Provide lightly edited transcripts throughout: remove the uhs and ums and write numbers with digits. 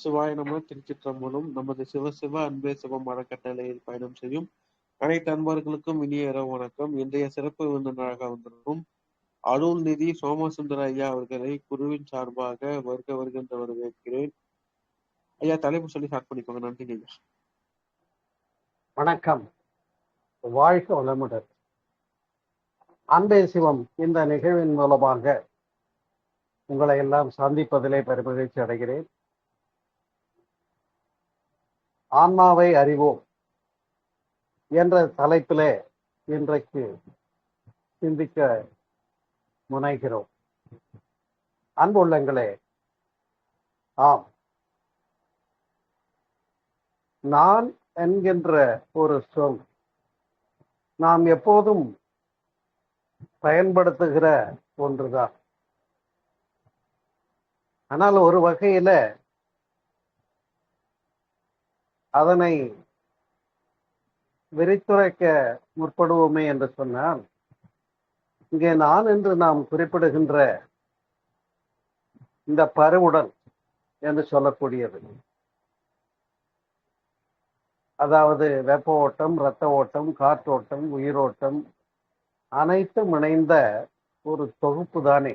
சிவாய நம. திருச்சிற்றம்பலம். நமது சிவசிவ அன்பே சிவம் அறக்கட்டளையில் பயணம் செய்யும் அனைத்து அன்பர்களுக்கும் இனிய இரவு வணக்கம். இன்றைய சிறப்பு விருந்தினராக வந்திருக்கும் அருள்நிதி சோமசுந்தர ஐயா அவர்களை குருவின் சார்பாக வருகின்ற வரவேற்கிறேன். ஐயா, தலைப்பு சொல்லி ஸ்டார்ட் பண்ணிக்கோங்க. நன்றி ஐயா. வணக்கம், வாழ்க வளமுடன். அன்பே சிவம் இந்த நிகழ்வின் மூலமாக உங்களை எல்லாம் சந்திப்பதிலே பெருமகிழ்ச்சி அடைகிறேன். ஆன்மாவை அறிவோம் என்ற தலைப்பிலே இன்றைக்கு சிந்திக்க முனைகிறோம். அன்புள்ளங்களே, ஆம், நான் என்கின்ற ஒரு சொல் நாம் எப்போதும் பயன்படுத்துகிற ஒன்றுதான். ஆனால் ஒரு வகையில அதனை விரித்துரைக்க முற்படுவோமே என்று சொன்னால், இங்கே நான் என்று நாம் குறிப்பிடுகின்ற இந்த பருவுடல் என்று சொல்லக்கூடியது, அதாவது வெப்ப ஓட்டம், இரத்த ஓட்டம், காற்றோட்டம், உயிரோட்டம் அனைத்தும் இணைந்த ஒரு தொகுப்பு தானே.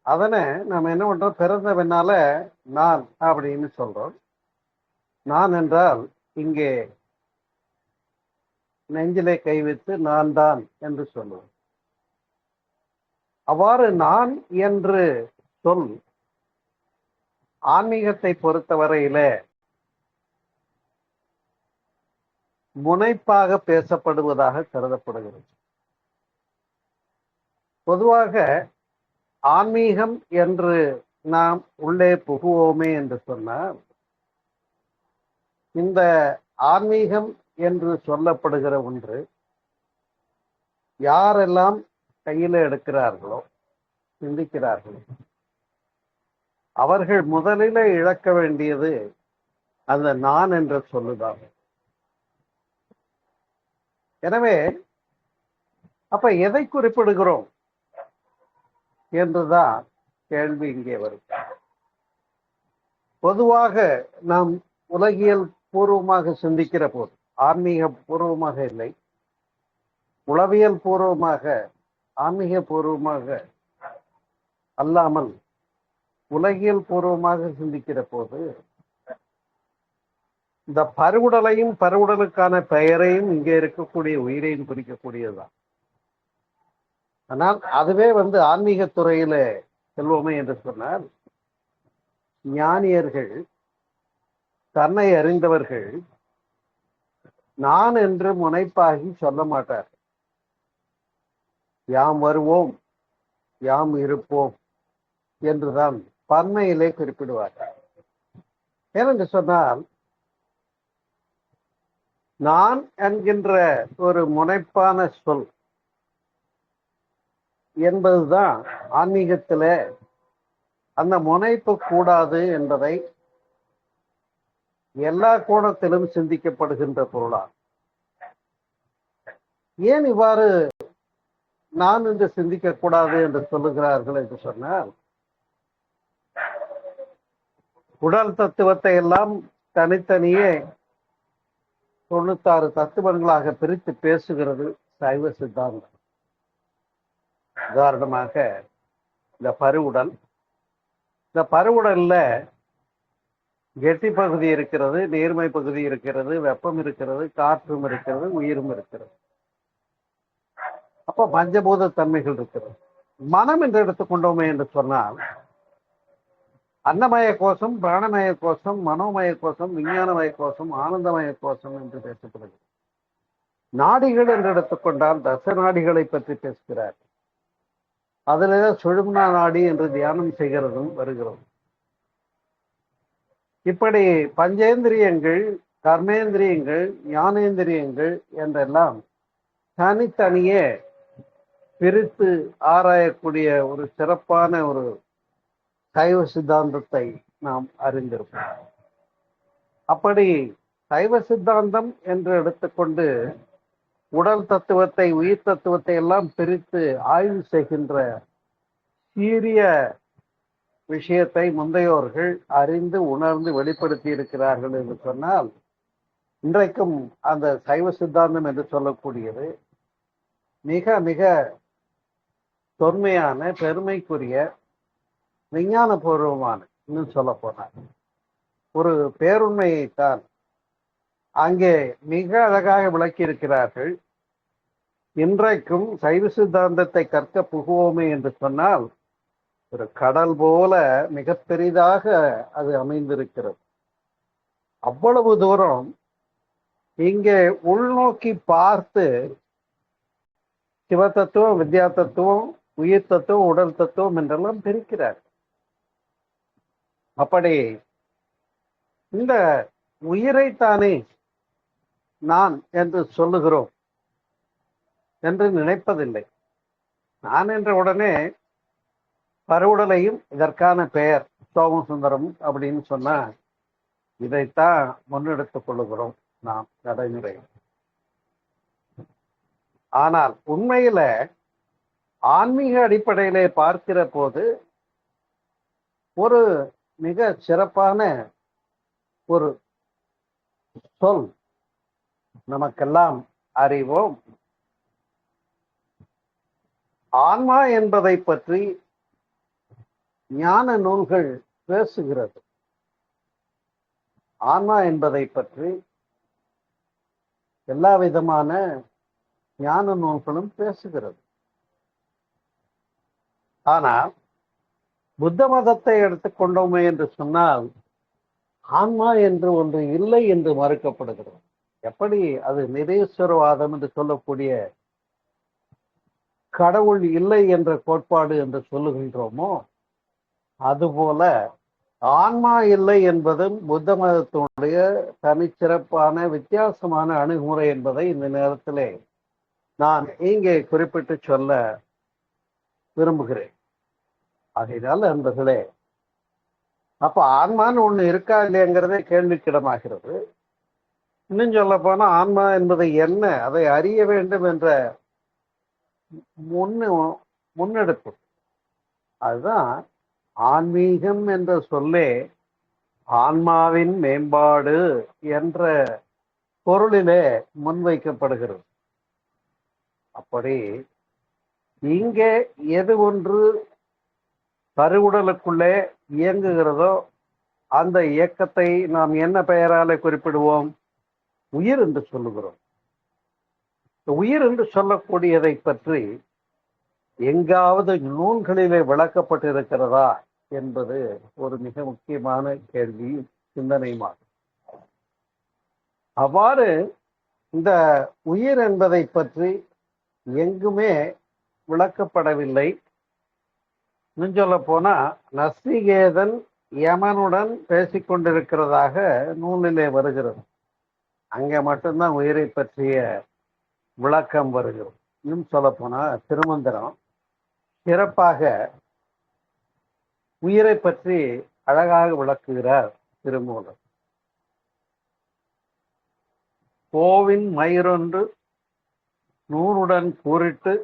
அதனை நம்ம என்ன பண்றோம், பிறந்த பின்னால நான் அப்படின்னு சொல்றோம். நான் என்றால் இங்கே நெஞ்சிலே கை வைத்து நான் தான் என்று சொல்லுவோம். அவ்வாறு நான் என்று சொல் ஆன்மீகத்தை பொறுத்தவரையில முனைப்பாக பேசப்படுவதாக கருதப்படுகிறது. பொதுவாக ஆன்மீகம் என்று நாம் உள்ளே புகுவோமே என்று சொன்னால், இந்த ஆன்மீகம் என்று சொல்லப்படுகிற ஒன்று யாரெல்லாம் கையில எடுக்கிறார்களோ, சிந்திக்கிறார்களோ, அவர்கள் முதலில் இழக்க வேண்டியது அந்த நான் என்ற சொல்லுதான். எனவே அப்ப எதை குறிப்பிடுகிறோம் என்றுதான் கேள்வி இங்கே வரும். பொதுவாக நாம் உலகியல் பூர்வமாக சிந்திக்கிற போது, ஆன்மீக பூர்வமாக இல்லை, உளவியல் பூர்வமாக, ஆன்மீக பூர்வமாக அல்லாமல் உலகியல் பூர்வமாக சிந்திக்கிற போது, இந்த பருவுடலையும் பருவுடலுக்கான பெயரையும் இங்கே இருக்கக்கூடிய உயிரையும் குறிக்கக்கூடியதுதான். ஆனால் அதுவே ஆன்மீக துறையில செல்வோமே என்று சொன்னால், ஞானியர்கள், தன்னை அறிந்தவர்கள் நான் என்று முனைப்பாகி சொல்ல மாட்டார். யாம் வருவோம், யாம் இருப்போம் என்றுதான் பன்மையிலே குறிப்பிடுவார்கள். ஏனென்று சொன்னால், நான் என்கின்ற ஒரு முனைப்பான சொல் என்பதுதான் ஆன்மீகத்தில அந்த முனைப்பு கூடாது என்பதை எல்லா கோணத்திலும் சிந்திக்கப்படுகின்ற பொருளாகும். ஏன் இவ்வாறு நான் என்று சிந்திக்க கூடாது என்று சொல்லுகிறார்கள் என்று சொன்னால், உடல் தத்துவத்தை எல்லாம் தனித்தனியே 96 தத்துவங்களாக பிரித்து பேசுகிறது சைவ சித்தாந்தம். உதாரணமாக இந்த பருவுடல், இந்த பருவுடல்ல கெட்டி பகுதி இருக்கிறது, நீர்மை பகுதி இருக்கிறது, வெப்பம் இருக்கிறது, காற்றும் இருக்கிறது, உயிரும் இருக்கிறது. அப்ப பஞ்சபூத தன்மைகள் இருக்கிறது. மனம் என்று எடுத்துக்கொண்டோமே என்று சொன்னால், அன்னமய கோஷம், பிராணமய கோஷம், மனோமய கோஷம், விஞ்ஞானமய கோஷம், ஆனந்தமய கோஷம் என்று பேசப்படுகிறது. நாடிகள் என்று எடுத்துக்கொண்டால் தச நாடிகளை பற்றி பேசுகிறார். அதில் சுழும்னா நாடி என்று தியானம் செய்கிறதும் வருகிறது. இப்படி பஞ்சேந்திரியங்கள், கர்மேந்திரியங்கள், ஞானேந்திரியங்கள் என்றெல்லாம் தனித்தனியே பிரித்து ஆராயக்கூடிய ஒரு சிறப்பான ஒரு சைவ சித்தாந்தத்தை நாம் அறிந்திருப்போம். அப்படி சைவ சித்தாந்தம் என்று எடுத்துக்கொண்டு உடல் தத்துவத்தை, உயிர் தத்துவத்தை எல்லாம் பிரித்து ஆய்வு செய்கின்ற சீரிய விஷயத்தை முந்தையோர்கள் அறிந்து உணர்ந்து வெளிப்படுத்தி இருக்கிறார்கள் என்று சொன்னால், இன்றைக்கும் அந்த சைவ சித்தாந்தம் என்று சொல்லக்கூடியது மிக மிக தொன்மையான, பெருமைக்குரிய, விஞ்ஞானபூர்வமான, இன்னும் சொல்ல போனார் ஒரு பேருண்மையைத்தான் அங்கே மிக அழகாக விளக்கி இருக்கிறார்கள். இன்றைக்கும் சைவ சித்தாந்தத்தை கற்க புகுவோமே என்று சொன்னால், ஒரு கடல் போல மிக பெரிதாக அது அமைந்திருக்கிறது. அவ்வளவு தூரம் இங்கே உள்நோக்கி பார்த்து சிவ வித்யா தத்துவம், உயிர் தத்துவம், உடல் தத்துவம் என்றெல்லாம் பிரிக்கிறார். அப்படி இந்த உயிரைத்தானே நான் என்று சொல்லுகிறோம் என்று நினைப்பதில்லை. நான் என்ற உடனே பருவுடலையும் இதற்கான பெயர் சோமசுந்தரம் அப்படின்னு சொன்னா இதைத்தான் முன்னெடுத்துக் கொள்ளுகிறோம் நாம் நடைமுறை. ஆனால் உண்மையில ஆன்மீக அடிப்படையிலே பார்க்கிற போது ஒரு மிக சிறப்பான ஒரு சொல் நமக்கெல்லாம் அறிவோம். ஆன்மா என்பதை பற்றி ஞான நூல்கள் பேசுகிறது. ஆன்மா என்பதை பற்றி எல்லா விதமான ஞான நூல்களும் பேசுகிறது. ஆனால் புத்த மதத்தை எடுத்துக்கொண்டோமே என்று சொன்னால், ஆன்மா என்று ஒன்று இல்லை என்று மறுக்கப்படுகிறது. எப்படி அது நிரீஸ்வரவாதம் என்று சொல்லக்கூடிய கடவுள் இல்லை என்ற கோட்பாடு என்று சொல்லுகின்றோமோ, அதுபோல ஆன்மா இல்லை என்பதும் புத்த மதத்தினுடைய தனிச்சிறப்பான வித்தியாசமான அணுகுமுறை என்பதை இந்த நேரத்திலே நான் இங்கே குறிப்பிட்டு சொல்ல விரும்புகிறேன். ஆகையினால் நண்பர்களே, அப்ப ஆன்மான்னு ஒண்ணு இருக்கா இல்லையங்கிறதே கேள்விக்கிடமாகிறது. இன்னும் சொல்ல போனா ஆன்மா என்பது என்ன, அதை அறிய வேண்டும் என்ற முன்னெடுப்பு. அதுதான் ஆன்மீகம் என்ற சொல்லே ஆன்மாவின் மேம்பாடு என்ற பொருளிலே முன்வைக்கப்படுகிறது. அப்படி இங்கே எது ஒன்று கருவுடலுக்குள்ளே இயங்குகிறதோ அந்த இயக்கத்தை நாம் என்ன பெயரால குறிப்பிடுவோம்? உயிர் என்று சொல்லுகிறோம். உயிர் என்று சொல்லக்கூடியதை பற்றி எங்காவது நூல்களிலே விளக்கப்பட்டிருக்கிறதா என்பது ஒரு மிக முக்கியமான கேள்வி, சிந்தனையுமாகும். அவ்வாறு இந்த உயிர் என்பதை பற்றி எங்குமே விளக்கப்படவில்லை. இன்னும் சொல்ல போனா நசிகேதன் யமனுடன் பேசிக்கொண்டிருக்கிறதாக நூலிலே வருகிறது. அங்கே மட்டும்தான் உயிரை பற்றிய விளக்கம் வருகிறது. இன்னும் சொல்ல போனா திருமந்திரம் சிறப்பாக உயிரை பற்றி அழகாக விளக்குகிறார் திருமூலர். கோவின் மயிரொன்று நூறுடன் கூறிட்டு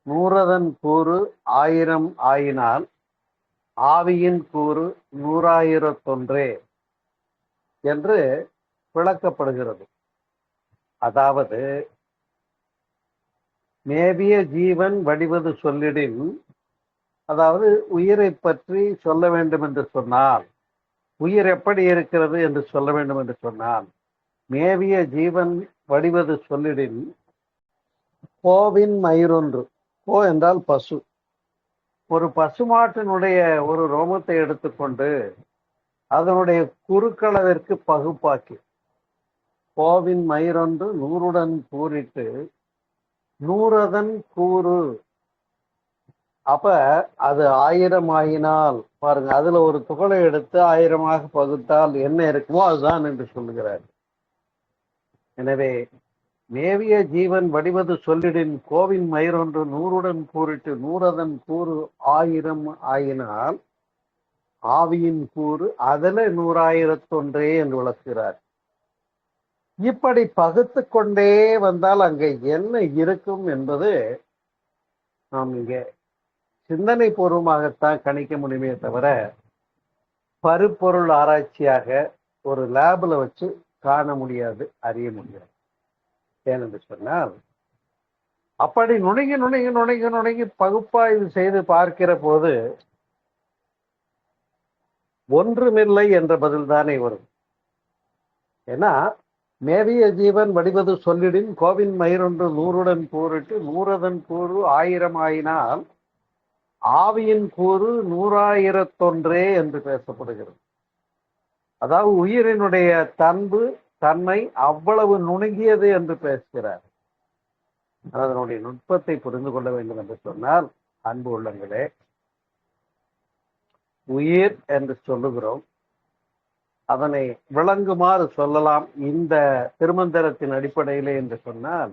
நூறதன் கூறு 1000 ஆயினால் ஆவியின் கூறு 100,000 என்று விளக்கப்படுகிறது. அதாவது மேவிய ஜீவன் வடிவது சொல்லிடின், அதாவது உயிரை பற்றி சொல்ல வேண்டும் என்று சொன்னால், உயிர் எப்படி இருக்கிறது என்று சொல்ல வேண்டும் என்று சொன்னால், மேவிய ஜீவன் வடிவது சொல்லிடின் கோவின் மயிரொன்று, கோ என்றால் பசு, ஒரு பசுமாட்டினுடைய ஒரு ரோமத்தை எடுத்துக்கொண்டு அதனுடைய குறுக்களவிற்கு பகுப்பாக்கி கோவின் மயிரொன்று நூறுடன் கூறிட்டு நூறதன் கூறு, அப்ப அது 1000 ஆயினால் பாருங்க, அதுல ஒரு துகளை எடுத்து 1000 பகுத்தால் என்ன இருக்குமோ அதுதான் என்று சொல்லுகிறார். எனவே மேவிய ஜீவன் வடிவது சொல்லிடின் கோவின் மயிரொன்று நூறுடன் கூறிட்டு நூறதன் கூறு 1000 ஆயினால் ஆவியின் கூறு அதுல 100,001 என்று விளக்குகிறார். இப்படி பகுத்து கொண்டே வந்தால் அங்கே என்ன இருக்கும் என்பது நாம் இங்கே சிந்தனை பூர்வமாகத்தான் கணிக்க முடியுமே தவிர பருப்பொருள் ஆராய்ச்சியாக ஒரு லேபில் வச்சு காண முடியாது, அறிய முடியாது. ஏனென்று சொன்னால் அப்படி நுணுங்கி நுணுங்கி நுணுங்கி நுணுங்கி பகுப்பாய்வு செய்து பார்க்கிற போது ஒன்றுமில்லை என்ற பதில் தானே வரும். ஏன்னா மேவிய ஜீவன் வடிவது சொல்லிடின் கோவின் மயிரொன்று 100 கூறிட்டு 100 கூறு 1000 ஆயினால் ஆவியின் கூறு 100,000 என்று பேசப்படுகிறது. அதாவது உயிரினுடைய தன்மை அவ்வளவு நுணுங்கியது என்று பேசுகிறார். அதனுடைய நுட்பத்தை புரிந்து கொள்ள வேண்டும் என்று சொன்னால், அன்பு உள்ளங்களே, உயிர் என்று சொல்லுகிறோம். அதனை விளங்குமாறு சொல்லலாம் இந்த திருமந்திரத்தின் அடிப்படையிலே என்று சொன்னால்,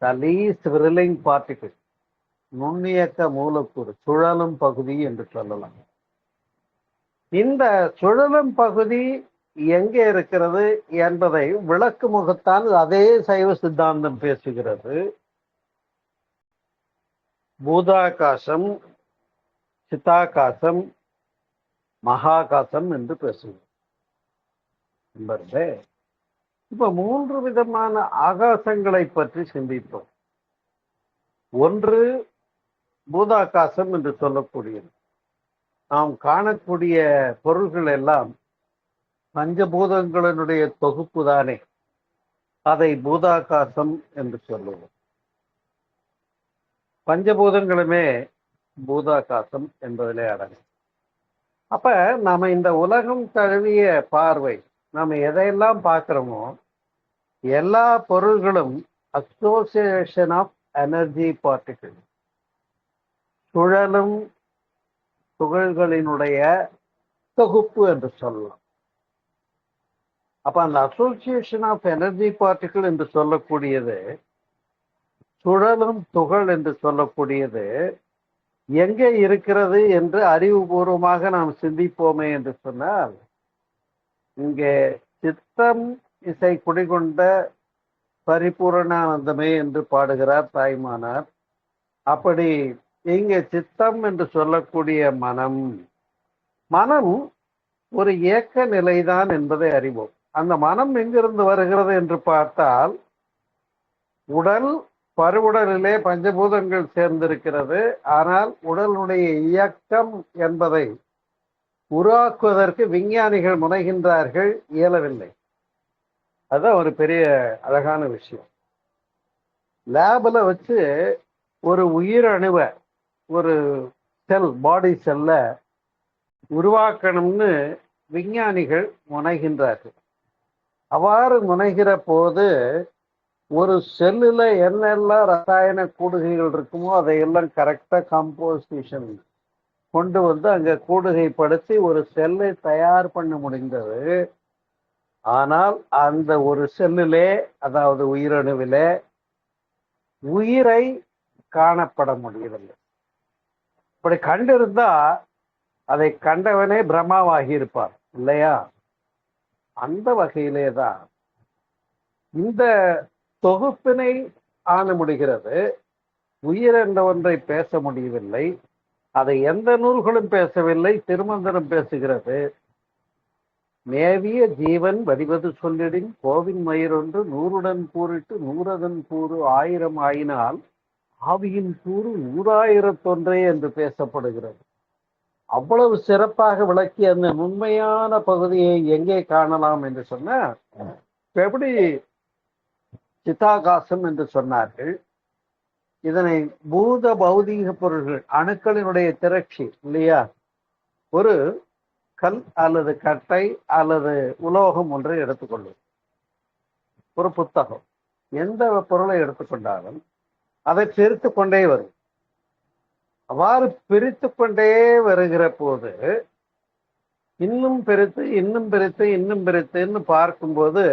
the least whirling particle, நுண்ணியக்க மூலக்கூறு, சுழலும் பகுதி என்று சொல்லலாம். இந்த சுழலும் பகுதி எங்கே இருக்கிறது என்பதை விளக்கு முகத்தான் அதே சைவ சித்தாந்தம் பேசுகிறது. பூதாகாசம், சித்தாகாசம், மகாகாசம் என்று பேசுகிறோம். இப்ப 3 விதமான ஆகாசங்களை பற்றி சிந்திப்போம். ஒன்று பூதாகாசம் என்று சொல்லக்கூடியது. நாம் காணக்கூடிய பொருள்கள் எல்லாம் பஞ்சபூதங்களினுடைய தொகுப்பு தானே, அதை பூதாகாசம் என்று சொல்லுவோம். பஞ்சபூதங்களுமே பூதாகாசம் என்பதிலே அடங்கும். அப்ப நாம இந்த உலகம் தழுவிய பார்வை, நாம எதையெல்லாம் பார்க்கிறோமோ எல்லா பொருள்களும் அசோசியேஷன் ஆஃப் எனர்ஜி பார்ட்டிகிள், சுழலும் துகள்களினுடைய தொகுப்பு என்று சொல்லலாம். அப்ப அந்த அசோசியேஷன் ஆஃப் எனர்ஜி பார்ட்டிகிள் என்று சொல்லக்கூடியது, சுழலும் துகள் என்று சொல்லக்கூடியது எங்கே இருக்கிறது என்று அறிவுபூர்வமாக நாம் சிந்திப்போமே என்று சொன்னால், இங்கே சித்தம் இசை குடிகொண்ட பரிபூரணானந்தமே என்று பாடுகிறார் தாய்மானார். அப்படி இங்கே சித்தம் என்று சொல்லக்கூடிய மனம் ஒரு ஏக்க நிலைதான் என்பதை அறிவோம். அந்த மனம் எங்கிருந்து வருகிறது என்று பார்த்தால், உடல், பருவுடலிலே பஞ்சபூதங்கள் சேர்ந்திருக்கிறது. ஆனால் உடலுடைய இயக்கம் என்பதை உருவாக்குவதற்கு விஞ்ஞானிகள் முனைகின்றார்கள், இயலவில்லை. அதுதான் ஒரு பெரிய அழகான விஷயம். லேபில் வச்சு ஒரு உயிரணுவை, ஒரு செல், பாடி செல்ல உருவாக்கணும்னு விஞ்ஞானிகள் முனைகின்றார்கள். அவ்வாறு முனைகிற போது ஒரு செல்லுல என்னெல்லாம் ரசாயன கூடுகைகள் இருக்குமோ அதையெல்லாம் கரெக்டா கம்போசிஷன் கொண்டு வந்து அங்க கூடுகைப்படுத்தி ஒரு செல்லை தயார் பண்ண முடிந்தது. ஆனால் அந்த ஒரு செல்லிலே, அதாவது உயிரணுவிலே உயிரை காணப்பட முடியவில்லை. இப்படி கண்டிருந்தா அதை கண்டவனே பிரம்மாவாகி இருப்பார் இல்லையா? அந்த வகையிலே தான் இந்த தொகுப்பினை ஆண முடிகிறது. உயிர் என்ற ஒன்றை பேச முடியவில்லை. அதை எந்த நூல்களும் பேசவில்லை, திருமந்திரம் பேசுகிறது. மேவிய ஜீவன் வடிவது சொல்லிடின் கோவின் மயிரொன்று 100 கூறிட்டு 100 கூறு 1000 ஆயினால் ஆவியின் கூறு 100,000 என்று பேசப்படுகிறது. அவ்வளவு சிறப்பாக விளக்கி அந்த உண்மையான பகுதியை எங்கே காணலாம் என்று சொன்னா, எப்படி சித்தாகாசம் என்று சொன்னார்கள். இதனை பூத பௌதீக பொருள்கள், அணுக்களினுடைய திரட்சி இல்லையா? ஒரு கல் அல்லது கட்டை அல்லது உலோகம் ஒன்றை எடுத்துக்கொள்ளும். ஒரு புத்தகம், எந்த பொருளை எடுத்துக்கொண்டாலும் அதை பிரித்து கொண்டே வரும். அவ்வாறு பிரித்து கொண்டே வருகிற போது இன்னும் பிரித்து இன்னும் பிரித்து இன்னும் பிரித்துன்னு பார்க்கும்போது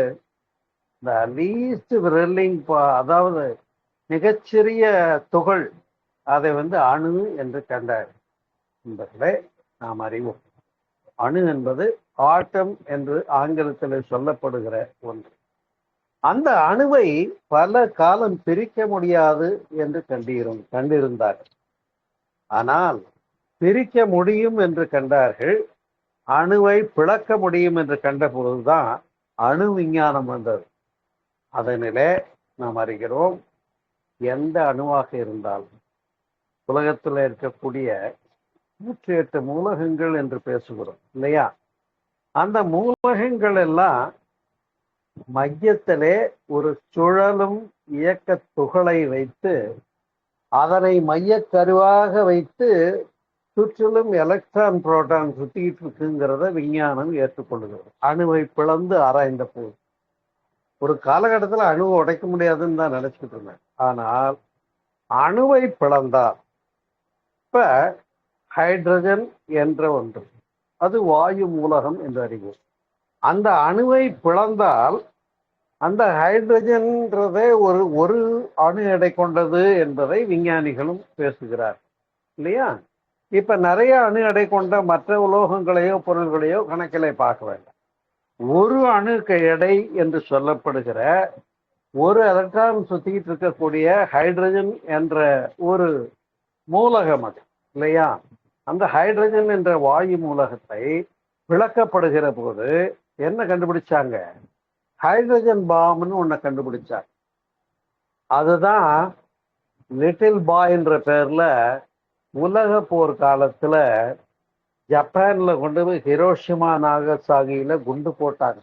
இந்த லீஸ்ட் விரலிங், அதாவது மிகச்சிறிய துகள், அதை அணு என்று கண்டார் என்பதை நாம் அறிவோம். அணு என்பது ஆட்டம் என்று ஆங்கிலத்தில் சொல்லப்படுகிற ஒன்று. அந்த அணுவை பல காலம் பிரிக்க முடியாது என்று கண்டிருந்தார். ஆனால் பிரிக்க முடியும் என்று கண்டார்கள். அணுவை பிளக்க முடியும் என்று கண்ட பொழுதுதான் அணு விஞ்ஞானம் வந்தது. அதனிலே நாம் அறிகிறோம், எந்த அணுவாக இருந்தாலும் உலகத்தில் இருக்கக்கூடிய 108 மூலகங்கள் என்று பேசுகிறோம் இல்லையா? அந்த மூலகங்கள் எல்லாம் மையத்திலே ஒரு சுழலும் இயக்க துகளை வைத்து அதனை மையக்கருவாக வைத்து சுற்றிலும் எலக்ட்ரான் புரோட்டான் சுத்திட்டு இருக்குங்கிறத விஞ்ஞானம் ஏற்றுக்கொள்கிறது. அணுவை பிளந்து ஆராய்ந்த போது ஒரு காலகட்டத்தில் அணுவை உடைக்க முடியாதுன்னு தான் நினைச்சிட்டு இருந்தேன். ஆனால் அணுவை பிளந்தால், இப்ப ஹைட்ரஜன் என்ற ஒன்று, அது வாயு மூலகம் என்று அறிவோம். அந்த அணுவை பிளந்தால் அந்த ஹைட்ரஜன்றதே ஒரு அணு எடை கொண்டது என்பதை விஞ்ஞானிகளும் பேசுகிறார் இல்லையா? இப்ப நிறைய அணு எடை கொண்ட மற்ற உலோகங்களையோ பொருள்களையோ கணக்கிலே பார்க்க வேண்டாம். ஒரு அணு எடை என்று சொல்லப்படுகிற ஒரு எலக்ட்ரான் சுத்திட்டு இருக்கக்கூடிய ஹைட்ரஜன் என்ற ஒரு மூலகம் அது இல்லையா? அந்த ஹைட்ரஜன் என்ற வாயு மூலகத்தை விளக்கப்படுகிற போது என்ன கண்டுபிடிச்சாங்க? ஹைட்ரஜன் பாம்னு ஒன்ன கண்டுபிடிச்சாங்க. அதுதான் லிட்டில் பாய் என்ற பேர்ல உலக போர் காலத்துல ஜப்பான்ல கொண்டு போய் ஹிரோஷிமா நாகசாகியில குண்டு போட்டாங்க.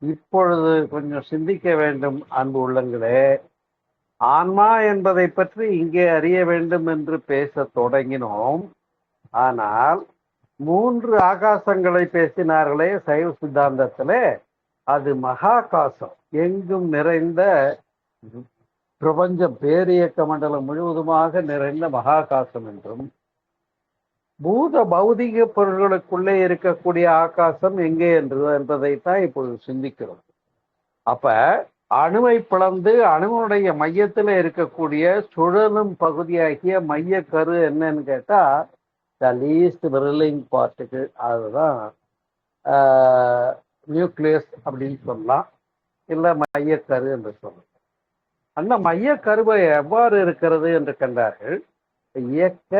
இப்பொழுது கொஞ்சம் சிந்திக்க வேண்டும் அன்பு உள்ளங்களே. ஆன்மா என்பதை பற்றி இங்கே அறிய வேண்டும் என்று பேச தொடங்கினோம். ஆனால் 3 ஆகாசங்களை பேசினார்களே சைவ சித்தாந்தத்திலே, அது மகாகாசம், எங்கும் நிறைந்த பிரபஞ்சம், பேரியக்க மண்டலம் முழுவதுமாக நிறைந்த மகாகாசம் என்றும், பூத பௌதிக பொருள்களுக்குள்ளே இருக்கக்கூடிய ஆகாசம் எங்கே என்பதைத்தான் இப்பொழுது சிந்திக்கிறோம். அப்ப அணுவை பிளந்து அணுவனுடைய மையத்துல இருக்கக்கூடிய சுழலும் பகுதியாகிய மைய கரு என்னன்னு கேட்டா த லீஸ்ட் விரலிங் பார்ட்டுக்கு, அதுதான் நியூக்ளியஸ் அப்படின்னு சொல்லலாம், இல்லை மையக்கரு என்று சொல்லலாம். அந்த மையக்கருவை எவ்வாறு இருக்கிறது என்று கண்டார்கள். இயக்க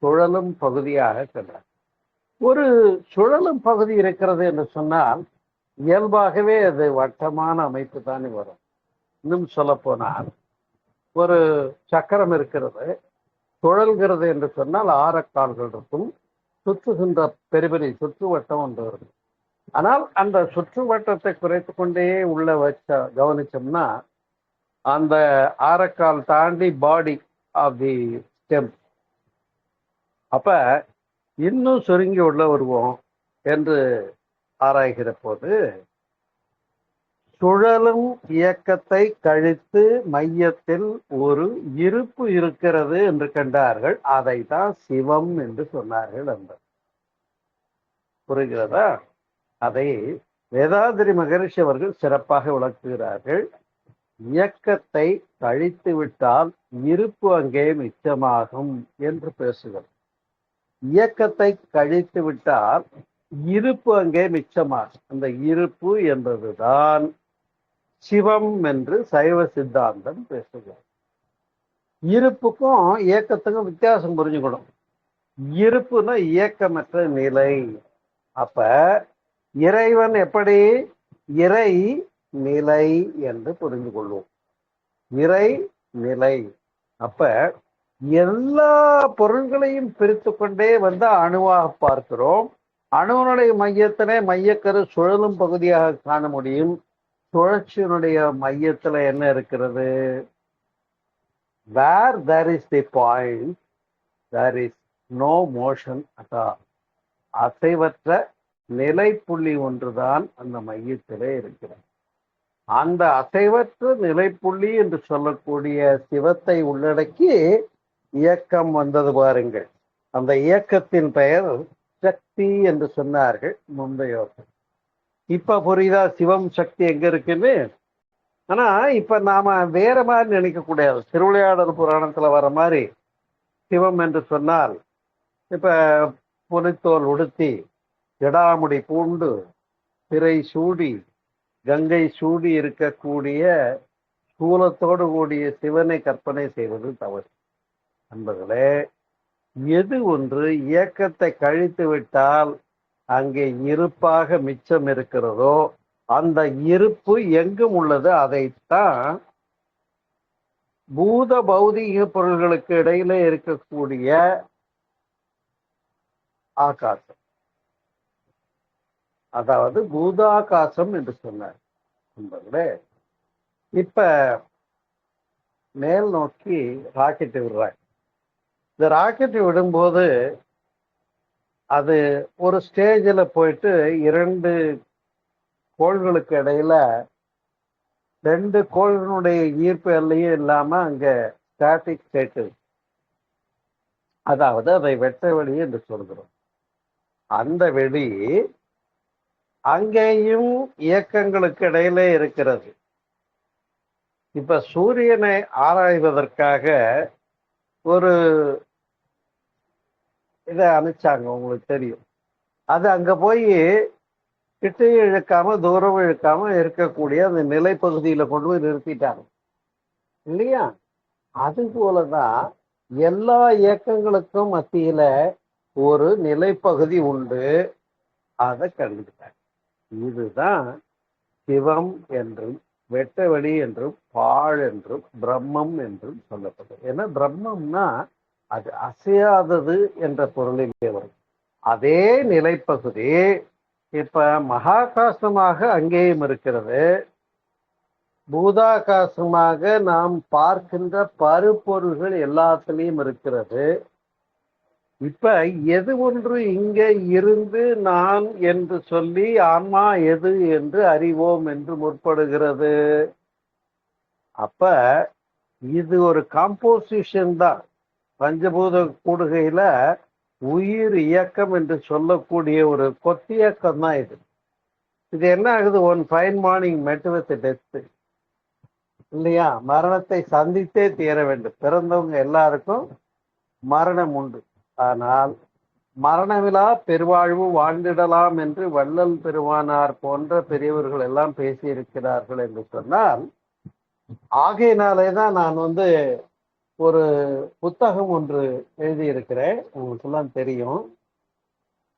சுழலும் பகுதியாக கண்டார். ஒரு சுழலும் பகுதி இருக்கிறது என்று சொன்னால் இயல்பாகவே அது வட்டமான அமைப்பு தானே வரும். இன்னும் சொல்ல போனால் ஒரு சக்கரம் இருக்கிறது, சுழல்கிறது என்று சொன்னால் ஆரக்கால்கள் இருக்கும், சுற்றுகின்ற பெரிய பெரிய சுற்று வட்டம் ஒன்று இருக்கும். ஆனால் அந்த சுற்று வட்டத்தை குறைத்து கொண்டே உள்ள கவனிச்சோம்னா அந்த ஆரக்கால் தாண்டி பாடி ஆஃப் தி ஸ்டெம், அப்ப இன்னும் சுருங்கி உள்ள வருவோம் என்று ஆராய்கிற போது சுழலும் இயக்கத்தை கழித்து மையத்தில் ஒரு இருப்பு இருக்கிறது என்று கண்டார்கள். அதை தான் சிவம் என்று சொன்னார்கள். அந்த புரிகிறதா? அதை வேதாதிரி மகரிஷி அவர்கள் சிறப்பாக விளக்குகிறார்கள். இயக்கத்தை கழித்து விட்டால் இருப்பு அங்கே மிச்சமாகும் என்று பேசுகிறார். இயக்கத்தை கழித்து விட்டால் இருப்பு அங்கே மிச்சமாகும். அந்த இருப்பு என்பதுதான் சிவம் என்று சைவ சித்தாந்தம் பேசுகிறார். இருப்புக்கும் இயக்கத்துக்கும் வித்தியாசம் புரிஞ்சுக்கணும். இருப்புன்னா இயக்கமற்ற நிலை. அப்ப இறைவன் எப்படி? இறை நிலை என்று புரிந்து கொள்வோம். இறை நிலை. அப்ப எல்லா பொருள்களையும் பிரித்து கொண்டே வந்து அணுவாக பார்க்கிறோம். அணுவனுடைய மையத்திலே மையக்கரு சுழலும் பகுதியாக காண முடியும். சுழற்சியினுடைய மையத்துல என்ன இருக்கிறது? Where there is the point there is no motion at all. அசைவற்ற நிலைப்புள்ளி ஒன்றுதான் அந்த மையத்திலே இருக்கிறது. அந்த அசைவற்ற நிலைப்புள்ளி என்று சொல்லக்கூடிய சிவத்தை உள்ளடக்கி இயக்கம் வந்தது பாருங்கள். அந்த இயக்கத்தின் பெயர் சக்தி என்று சொன்னார்கள் முந்தையோர்கள். இப்ப புரியுதா சிவம் சக்தி எங்க இருக்குன்னு? ஆனா இப்ப நாம வேற மாதிரி நினைக்க கூடாது. திருவிளையாடல் புராணத்துல வர மாதிரி சிவம் என்று சொன்னால் இப்ப புலித்தோல் உடுத்தி ஜடாமுடி பூண்டு திரை சூடி கங்கை சூடி இருக்கக்கூடிய சூலத்தோடு கூடிய சிவனை கற்பனை செய்வது தவறு. நண்பர்களே, எது ஒன்று இயக்கத்தை கழித்து விட்டால் அங்கே இருப்பாக மிச்சம் இருக்கிறதோ அந்த இருப்பு எங்கும் உள்ளது. அதைத்தான் பூத பௌதீக பொருள்களுக்கு இடையில இருக்கக்கூடிய ஆகாசம், அதாவது பூதாகாசம் என்று சொன்னார் நண்பர்களே. இப்ப மேல் நோக்கி ராக்கெட் விடுறாங்க. இந்த ராக்கெட் விடும்போது அது ஒரு ஸ்டேஜில் போயிட்டு 2 கோள்களுக்கு இடையில 2 கோள்களுடைய ஈர்ப்பு எல்லையும் இல்லாம அங்க ஸ்டாட்டிக் ஸ்டேட், அதாவது அதை வெட்ட வெளி என்று சொல்கிறோம். அந்த வெளி அங்கேயும் இயக்கங்களுக்கு இடையில இருக்கிறது. இப்ப சூரியனை ஆராய்வதற்காக ஒரு இதை அனுப்பிச்சாங்க, உங்களுக்கு தெரியும். அது அங்க போய் கிட்டையும் இழுக்காம தூரம் இழுக்காம இருக்கக்கூடிய அந்த நிலைப்பகுதியில கொண்டு போய் நிறுத்திட்டாங்க இல்லையா? அது போலதான் எல்லா இயக்கங்களுக்கும் மத்தியில ஒரு நிலைப்பகுதி உண்டு, அதை கண்டுக்கிட்டாங்க. இதுதான் சிவம் என்றும் வெட்ட வெளி என்றும் பாழ் என்றும் பிரம்மம் என்றும் சொல்லப்பட்டது. ஏன்னா பிரம்மம்னா அது அசையாதது என்ற பொருளிலே வரும். அதே நிலைப்பகுதி இப்ப மகாகாசமாக அங்கேயும் இருக்கிறது, பூதாகாசமாக நாம் பார்க்கின்ற பருப்பொருள்கள் எல்லாத்திலையும் இருக்கிறது. இப்ப எது ஒன்று இங்க இருந்து நான் என்று சொல்லி ஆன்மா எது என்று அறிவோம் என்று முற்படுகிறது. அப்ப இது ஒரு காம்போசிஷன் தான். பஞ்சபூத கூடுகையில உயிர் இயக்கம் என்று சொல்லக்கூடிய ஒரு கொத்தியக்கம் தான் இது. இது என்ன ஆகுது? ஒன் ஃபைன் மார்னிங் மெட் வித் டெத் இல்லையா? மரணத்தை சந்தித்தே தீர வேண்டும். பிறந்தவங்க எல்லாருக்கும் மரணம் உண்டு. ஆனால் மரணமிலா பெருவாழ்வு வாழ்ந்திடலாம் என்று வள்ளல் பெருமானார் போன்ற பெரியவர்கள் எல்லாம் பேசியிருக்கிறார்கள் என்று சொன்னால், ஆகையினாலே தான் நான் ஒரு புத்தகம் ஒன்று எழுதியிருக்கிறேன். உங்களுக்கெல்லாம் தெரியும்,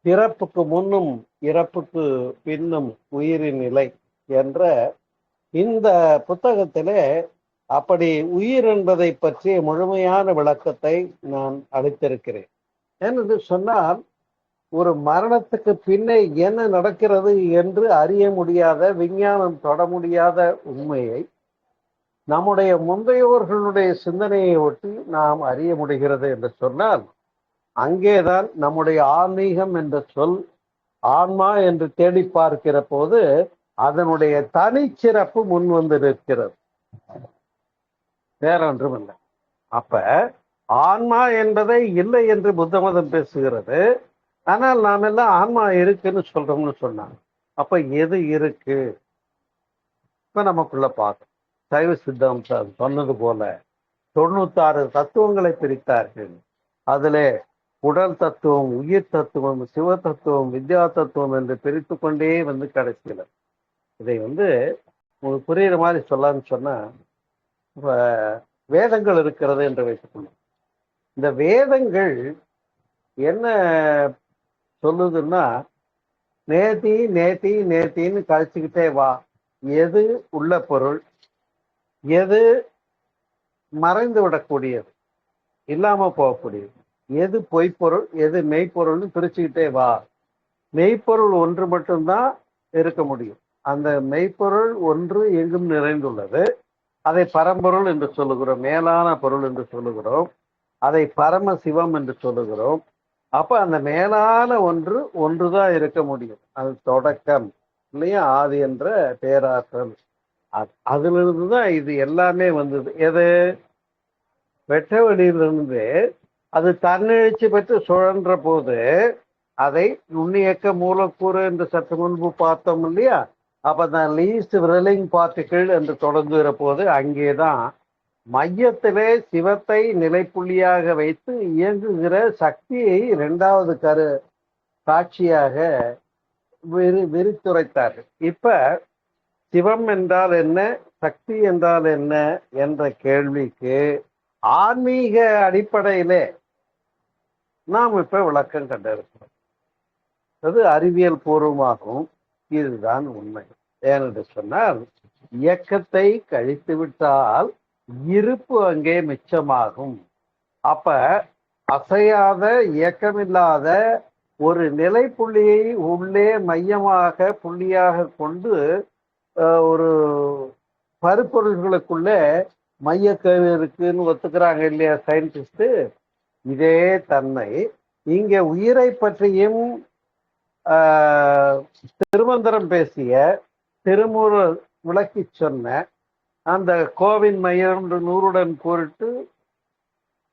பிறப்புக்கு முன்னும் இறப்புக்கு பின்னும் உயிரின் நிலை என்ற இந்த புத்தகத்திலே அப்படி உயிர் என்பதை பற்றிய முழுமையான விளக்கத்தை நான் அளித்திருக்கிறேன். என்று சொன்னால், ஒரு மரணத்துக்கு பின்னே என்ன நடக்கிறது என்று அறிய முடியாத, விஞ்ஞானம் தொட முடியாத உண்மையை நம்முடைய முந்தையோர்களுடைய சிந்தனையை ஒட்டி நாம் அறிய முடிகிறது என்று சொன்னால், அங்கேதான் நம்முடைய ஆன்மீகம் என்ற சொல், ஆன்மா என்று தேடி பார்க்கிற போது அதனுடைய தனிச்சிறப்பு முன் வந்து நிற்கிறது, வேற ஒன்றும் இல்லை. அப்ப ஆன்மா என்பதை இல்லை என்று புத்த மதம் பேசுகிறது. ஆனால் நாம் எல்லாம் ஆன்மா இருக்குன்னு சொல்றோம்னு சொன்னாங்க. அப்ப எது இருக்கு? இப்ப நமக்குள்ள பார்க்கணும். சைவ சித்தம் சொன்னது போல 96 தத்துவங்களை பிரித்தார்கள். அதுல உடல் தத்துவம், உயிர் தத்துவம், சிவ தத்துவம், வித்யா தத்துவம் என்று பிரித்து கொண்டே கடைசியில இதை உங்களுக்கு புரியுற மாதிரி சொல்லான்னு சொன்னா, வேதங்கள் இருக்கிறது என்று வைத்துக்கணும். இந்த வேதங்கள் என்ன சொல்லுதுன்னா, நேத்தி நேத்தி நேத்தின்னு கழிச்சுக்கிட்டே வா. எது உள்ள பொருள், எது மறைந்து விடக்கூடியது, இல்லாம போகக்கூடியது, எது பொய்ப்பொருள், எது மெய்ப்பொருள்னு பிரிச்சுக்கிட்டே வா. மெய்ப்பொருள் ஒன்று மட்டும்தான் இருக்க முடியும். அந்த மெய்ப்பொருள் ஒன்று எங்கும் நிறைந்துள்ளது. அதை பரம்பொருள் என்று சொல்லுகிறோம், மேலான பொருள் என்று சொல்லுகிறோம். அதை பரம சிவம் என்று சொல்லுகிறோம். அப்ப அந்த மேலான ஒன்றுதான் இருக்க முடியும். அது தொடக்கம் இல்லையா? ஆதி என்ற பேராற்றல். அதிலிருந்துதான் இது எல்லாமே வந்தது. எது? வெட்ட வெளியிலிருந்து அது தன்னெழுச்சி பெற்று சுழன்ற போது அதை நுண்ணியக்க மூலக்கூறு என்று சற்று முன்பு பார்த்தோம் இல்லையா? அப்ப தான் லீஸ்ட் விரலிங் பார்ட்டிகிள் என்று தொடங்குகிற போது அங்கேதான் மையத்திலே சிவத்தை நிலைப்புள்ளியாக வைத்து இயங்குகிற சக்தியை 2வது காட்சியாக விரித்துரைத்தார்கள். இப்ப சிவம் என்றால் என்ன, சக்தி என்றால் என்ன என்ற கேள்விக்கு ஆன்மீக அடிப்படையிலே நாம் இப்ப விளக்கம் கண்டிருக்கிறோம். அது அறிவியல் பூர்வமாகவும் இதுதான் உண்மை. ஏனென்று சொன்னால், இயக்கத்தை கழித்து விட்டால் இருப்பு அங்கே மிச்சமாகும். அப்ப அசையாத இயக்கமில்லாத ஒரு நிலை புள்ளியை உள்ளே மையமாக புள்ளியாக கொண்டு ஒரு பருப்பொருள்களுக்குள்ளே மையக்கரு இருக்குன்னு ஒத்துக்கிறாங்க இல்லையா சயின்டிஸ்ட். இதே தன்மை இங்க உயிரை பற்றியும் திருமந்திரம் பேசிய திருமூலர் விளக்கி சொன்ன அந்த கோவின் மையம் 100 கூறிட்டு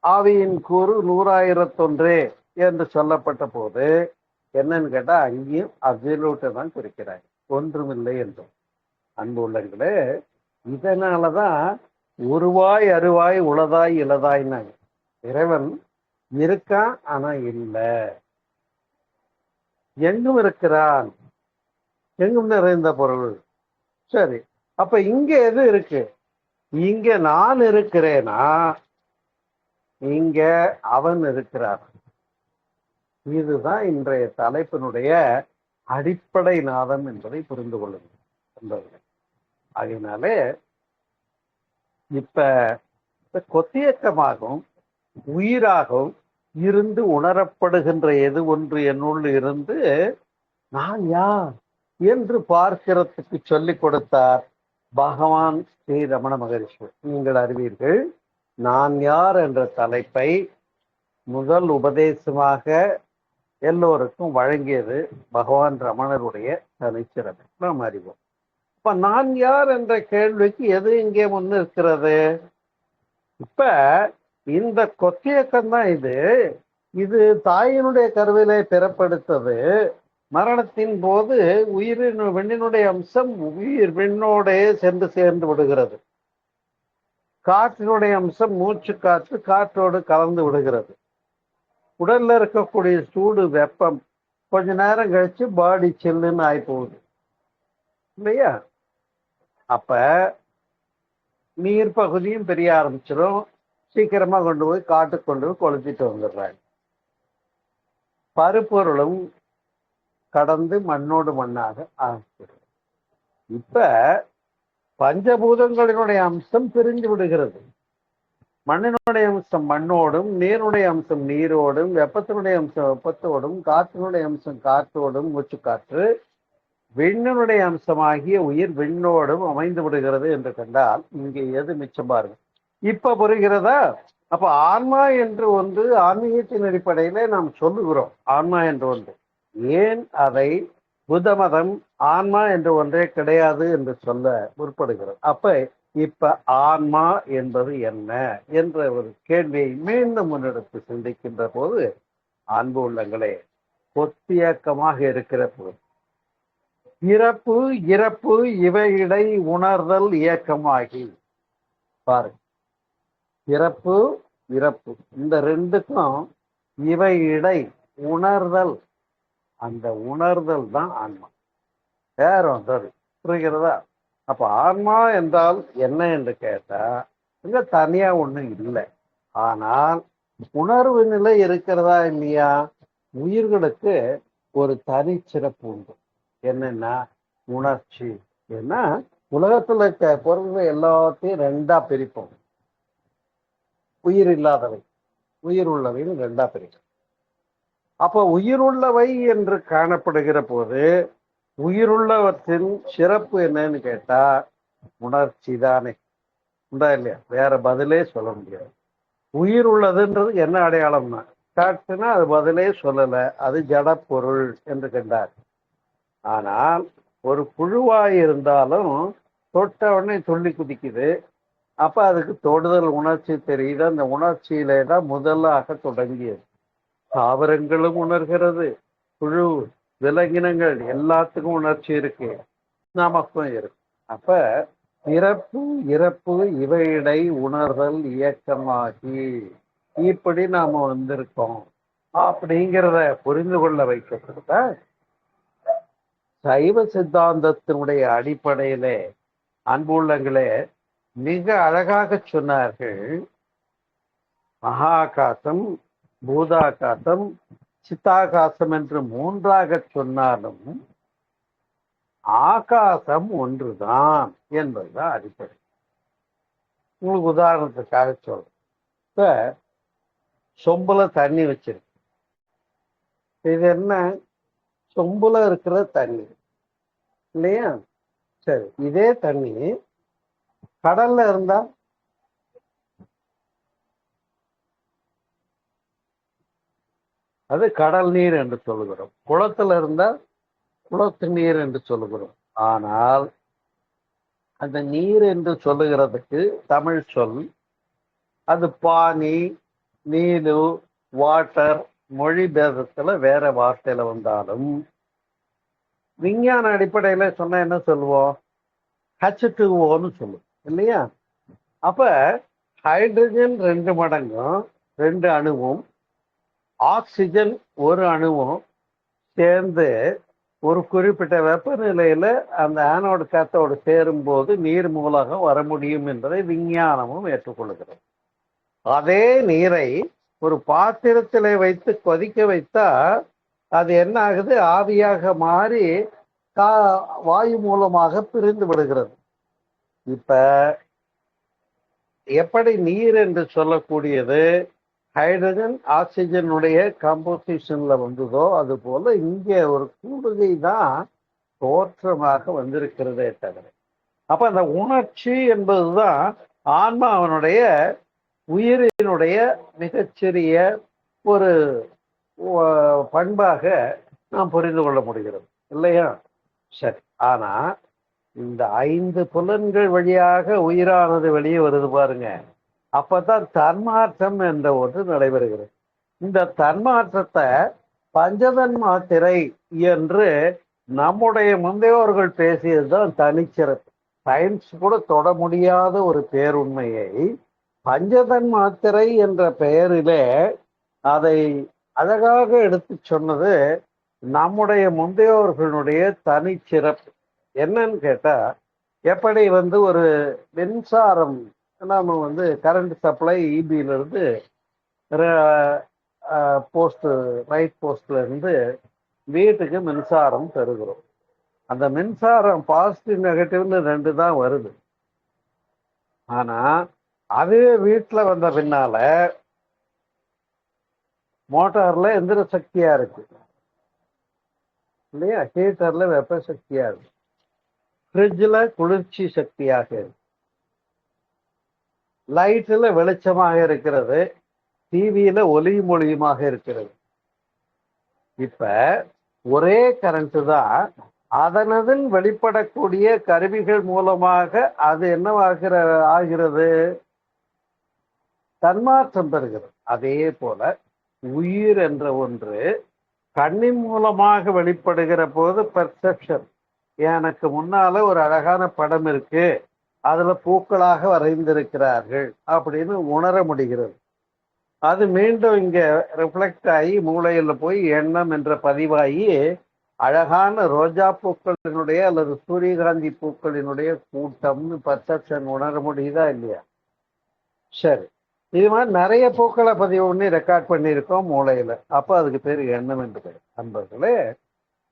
ஆவியின் கூறு 100,001 என்று சொல்லப்பட்ட போது என்னன்னு கேட்டா அங்கேயும் அப்சல்யூட்டை தான் குறிக்கிறாங்க, ஒன்றுமில்லை என்றும். அன்பு உள்ளங்களே, இதனாலதான் உருவாய் அருவாய் உளதாய் இளதாய்னாங்க. இறைவன் இருக்கான், ஆனா இல்லை, எங்கும் இருக்கிறான், எங்கும் நிறைந்த பொருள். சரி, அப்ப இங்க எது இருக்கு? இங்க நான் இருக்கிறேனா, இங்க அவன் இருக்கிறான். இதுதான் இன்றைய தலைப்பினுடைய அடிப்படை நாதம் என்பதை புரிந்து கொள்ளுங்கள். அதனாலே இப்ப கொத்தியக்கமாகவும் உயிராகவும் இருந்து உணரப்படுகின்ற எது ஒன்று என்னுள் இருந்து நான் யார் என்று பார்க்கிறதுக்கு சொல்லிக் கொடுத்தார் பகவான் ஸ்ரீ ரமண மகரிஷி. நீங்கள் அறிவீர்கள், நான் யார் என்ற தலைப்பை முதல் உபதேசமாக எல்லோருக்கும் வழங்கியது பகவான் ரமணருடைய தனிச்சிறமை. நாம் அறிவோம். இப்ப நான் யார் என்ற கேள்விக்கு எது இங்கே முன்னு இருக்கிறது? இப்ப இந்த கொத்தியக்கம் தான் இது தாயினுடைய கருவிலை பிறப்படுத்தது. மரணத்தின் போது உயிரின் விண்ணினுடைய அம்சம் உயிர் விண்ணோடே சென்று சேர்ந்து விடுகிறது. காற்றினுடைய அம்சம் மூச்சு காற்று காற்றோடு கலந்து விடுகிறது. உடல்ல இருக்கக்கூடிய சூடு வெப்பம் கொஞ்ச நேரம் கழிச்சு பாடி சில்லுன்னு ஆகி போகுது இல்லையா? அப்ப நீர் பகுதியும் பெரிய ஆரம்பிச்சிடும். சீக்கிரமா கொண்டு போய் காட்டுக்கு கொண்டு போய் கொளுத்திட்டு வந்துடுறாங்க. பருப்பொருளும் கடந்து மண்ணோடு மண்ணாக ஆகிறது. இப்ப பஞ்சபூதங்களினுடைய அம்சம் பிரிஞ்சு விடுகிறது. மண்ணினுடைய அம்சம் மண்ணோடும், நீருடைய அம்சம் நீரோடும், வெப்பத்தினுடைய அம்சம் வெப்பத்தோடும், காற்றினுடைய அம்சம் காற்றோடும், மூச்சு காற்று, விண்ணினுடைய அம்சமாகிய உயிர் விண்ணோடும் அமைந்து விடுகிறது என்று கண்டால் இங்கே எது மிச்சம் பாருங்க. இப்ப புரிகிறதா? அப்ப ஆன்மா என்று ஒன்று ஆன்மீகத்தின் அடிப்படையிலே நாம் சொல்லுகிறோம். ஆன்மா என்று ஒன்று. ஏன் அதை புத்த மதம் ஆன்மா என்று ஒன்றே கிடையாது என்று சொல்ல முற்படுகிறது? அப்ப இப்ப ஆன்மா என்பது என்ன என்ற ஒரு கேள்வியை மீண்டும் முன்னெடுத்து சிந்திக்கின்ற போது, அன்பு உள்ளங்களே, கொத்தியக்கமாக இருக்கிற போது பிறப்பு இறப்பு இவையிடை உணர்தல் இயக்கமாகி பாருங்க. பிறப்பு இறப்பு இந்த ரெண்டுக்கும் இவை இடை உணர்தல், அந்த உணர்தல் தான் ஆன்மா. வேற ஒன்று புரிகிறதா? அப்ப ஆன்மா என்றால் என்ன என்று கேட்டா இங்க தனியா ஒண்ணும் இல்லை. ஆனால் உணர்வு நிலை இருக்கிறதா இல்லையா? உயிர்களுக்கு ஒரு தனி சிறப்பு உண்டு. என்னன்னா உணர்ச்சி. ஏன்னா உலகத்துல இருக்க பொருள்கள் எல்லாத்தையும் ரெண்டா பிரிப்போம். உயிர் இல்லாதவை, உயிர் உள்ளவைன்னு ரெண்டா பிரிக்கும். அப்ப உயிருள்ளவை என்று காணப்படுகிற போது உயிருள்ளவற்றின் சிறப்பு என்னன்னு கேட்டா உணர்ச்சி தானே. உண்டா இல்லையா? வேற பதிலே சொல்ல முடியாது. உயிர் உள்ளதுன்றது என்ன அடையாளம்னா காட்டுனா அது பதிலே சொல்லல, அது ஜட பொருள் என்று கண்டார். ஆனால் ஒரு புழுவாய் இருந்தாலும் தொட்ட உடனே துள்ளி குதிக்குது. அப்ப அதுக்கு தொடுதல் உணர்ச்சி தெரியுது. அந்த உணர்ச்சியிலே தான் முதலாக தொடங்கியது. தாவரங்களும் உணர்கிறது, புழு விலங்கினங்கள் எல்லாத்துக்கும் உணர்ச்சி இருக்கு, நமக்கும் இருக்கு. அப்ப பிறப்பு இறப்பு இவையிடை உணர்தல் இயக்கமாகி இப்படி நாம வந்திருக்கோம் அப்படிங்கிறத புரிந்து கொள்ள வைக்கப்பட்ட சைவ சித்தாந்தத்தினுடைய அடிப்படையிலே அன்புள்ளங்களே மிக அழகாக சொன்னார்கள். மகாகாசம், பூதாகாசம், சித்தாகாசம் என்று மூன்றாக சொன்னாலும் ஆகாசம் ஒன்றுதான் என்பதுதான் அடிப்படை. உங்களுக்கு உதாரணத்துக்காக சொல்றேன். இப்ப சொம்புல தண்ணி வச்சிருக்கு. இது என்ன? சொம்புல இருக்கிற தண்ணி இல்லையா? சரி, இதே தண்ணி கடல்ல இருந்தா அது கடல் நீர் என்று சொல்லுகிறோம். குளத்துல இருந்தா குளத்து நீர் என்று சொல்லுகிறோம். ஆனால் அந்த நீர் என்று சொல்லுகிறதுக்கு தமிழ் சொல் அது பானி, நீலு, வாட்டர் மொழி பேதத்துல வேற வார்த்தையில வந்தாலும் விஞ்ஞான அடிப்படையில சொன்னா என்ன சொல்லுவோம்? H2Oன்னு சொல்லுவோம் இல்லையா? அப்ப ஹைட்ரஜன் 2 மடங்கும் 2 அணுவும் ஆக்சிஜன் 1 அணுவும் சேர்ந்து ஒரு குறிப்பிட்ட வெப்பநிலையில அந்த ஆனோடு காத்தோடு சேரும் போது நீர் மூலகம் வர முடியும் என்பதை விஞ்ஞானமும் ஏற்றுக்கொள்கிறது. அதே நீரை ஒரு பாத்திரத்திலே வைத்து கொதிக்க வைத்தா அது என்ன ஆகுது? ஆவியாக மாறி வாயு மூலமாக பிரிந்து விடுகிறது. இப்ப எப்படி நீர் என்று சொல்லக்கூடியது ஹைட்ரஜன் ஆக்சிஜனுடைய காம்போசிஷன்ல வந்ததோ அது போல இங்கே ஒரு கூடுகை தான் தோற்றமாக வந்திருக்கிறதே தவிர, அப்ப அந்த உணர்ச்சி என்பதுதான் ஆன்மாவனுடைய உயிரினுடைய மிகச்சிறிய ஒரு பண்பாக நாம் புரிந்து கொள்ள முடிகிறது இல்லையா? சரி, ஆனா இந்த 5 புலன்கள் வழியாக உயிரானது வெளியே வருது பாருங்க. அப்பதான் தன்மாற்றம் என்ற ஒன்று நடைபெறுகிறது. இந்த தன்மாற்றத்தை பஞ்சதன்மாத்திரை என்று நம்முடைய முந்தையோர்கள் பேசியதுதான் தனிச்சிறப்பு. சயின்ஸ் கூட தொட முடியாத ஒரு பேருண்மையை பஞ்சதன்மாத்திரை என்ற பெயரிலே அதை அழகாக எடுத்து சொன்னது நம்முடைய முந்தையோர்களுடைய தனிச்சிறப்பு. என்னன்னு கேட்டா, எப்படி ஒரு மின்சாரம் நாம கரண்ட் சப்ளை இபியிலிருந்து போஸ்ட் ரைட் போஸ்ட்ல இருந்து வீட்டுக்கு மின்சாரம் தருகிறோம். அந்த மின்சாரம் பாசிட்டிவ் நெகட்டிவ்னு 2 தான் வருது. ஆனா அதுவே வீட்டுல வந்த பின்னால மோட்டார்ல எந்திர சக்தியா இருக்கு இல்லையா? ஹீட்டர்ல வெப்ப சக்தியா இருக்கு, ஃப்ரிட்ஜ்ல குளிர்ச்சி சக்தியாக இருக்கு, லைட்ல வெளிச்சமாக இருக்கிறது, டிவியில ஒலி மொழியுமாக இருக்கிறது. இப்ப ஒரே கரண்ட் தான் அதனதில் வெளிப்படக்கூடிய கருவிகள் மூலமாக அது ஆகிறது? தன்மாற்றம் பெறுகிறது. அதே போல உயிர் என்ற ஒன்று கண்ணின் மூலமாக வெளிப்படுகிற போது பெர்செப்ஷன். எனக்கு முன்னால ஒரு அழகான படம் இருக்கு, அதுல பூக்களாக வரைந்திருக்கிறார்கள் அப்படின்னு உணர முடிகிறது. அது மீண்டும் இங்க ரிஃப்ளெக்ட் ஆகி மூளையில போய் எண்ணம் என்ற பதிவாகி அழகான ரோஜா பூக்களினுடைய அல்லது சூரியகாந்தி பூக்களினுடைய கூட்டம்னு பர்செப்ஷன் உணர முடியுதா இல்லையா? சரி, இது மாதிரி நிறைய பூக்களை பதிவு பண்ணி ரெக்கார்ட் பண்ணியிருக்கோம் மூளையில. அப்ப அதுக்கு பேர் எண்ணம் என்று பெயர். நண்பர்களே,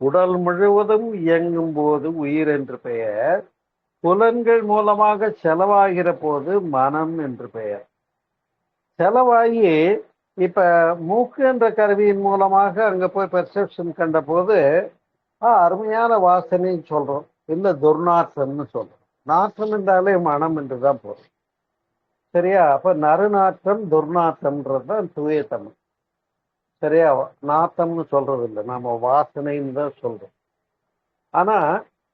உடல் முழுவதும் இயங்கும் போது உயிர் என்று பெயர், புலன்கள் மூலமாக செலவாகிற போது மனம் என்று பெயர். செலவாகி இப்ப மூக்கு என்ற கருவியின் மூலமாக அங்க போய் பெர்செப்ஷன் கண்ட போது அருமையான வாசனைன்னு சொல்றோம், இல்ல துர்நாற்றம்னு சொல்றோம். நாற்றம் என்றாலே மனம் என்றுதான் போறோம், சரியா? அப்ப நறுநாற்றம் துர்நாற்றம்ன்றதுதான் தூய தமிழ், சரியா? நாத்தம்னு சொல்றது இல்லை, நாம வாசனைன்னு தான் சொல்றோம். ஆனா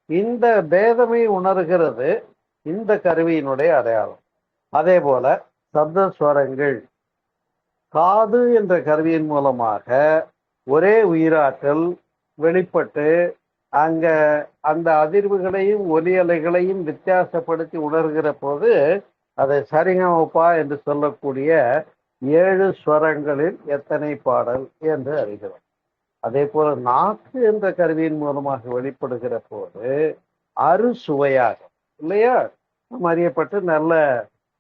இந்த பேதமை உணர்கிறது இந்த கருவியினுடைய அடையாளம். அதே போல சப்த ஸ்வரங்கள் காது என்ற கருவியின் மூலமாக ஒரே உயிராற்றல் வெளிப்பட்டு அங்க அந்த அதிர்வுகளையும் ஒலி அலைகளையும் வித்தியாசப்படுத்தி உணர்கிற போது அதை சரிகமபா என்று சொல்லக்கூடிய 7 ஸ்வரங்களில் எத்தனை பாடல் என்று அறிகிறோம். அதே போல நாக்கு என்ற கருவியின் மூலமாக வெளிப்படுகிற போது அறுசுவையாக, இல்லையா, நம்ம அறியப்பட்டு நல்ல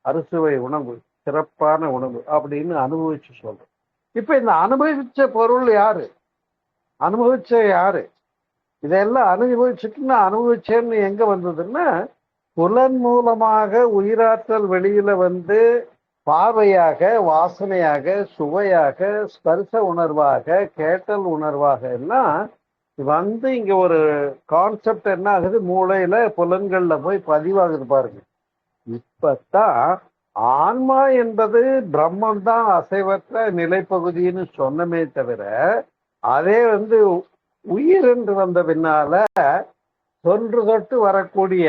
அறுசுவை உணவு சிறப்பான உணவு அப்படின்னு அனுபவிச்சு சொல்றோம். இப்ப இந்த அனுபவிச்ச பொருள் யாரு? அனுபவிச்ச யாரு? இதெல்லாம் அனுபவிச்சுட்டு நான் அனுபவிச்சேன்னு எங்க வந்ததுன்னா, புலன் மூலமாக உயிராற்றல் வெளியில வந்து பார்வையாக, வாசனையாக, சுவையாக, ஸ்பர்ச உணர்வாக, கேட்டல் உணர்வாக எல்லாம் வந்து இங்க ஒரு கான்செப்ட் என்ன ஆகுது, மூளையில புலன்கள்ல போய் பதிவாகுது பாருங்க. இப்பத்தான் ஆன்மா என்பது பிரம்மன் தான் அசைவற்ற நிலைப்பகுதின்னு சொன்னமே தவிர, அதே வந்து உயிர் என்று வந்த பின்னால தொன்று தொட்டு வரக்கூடிய,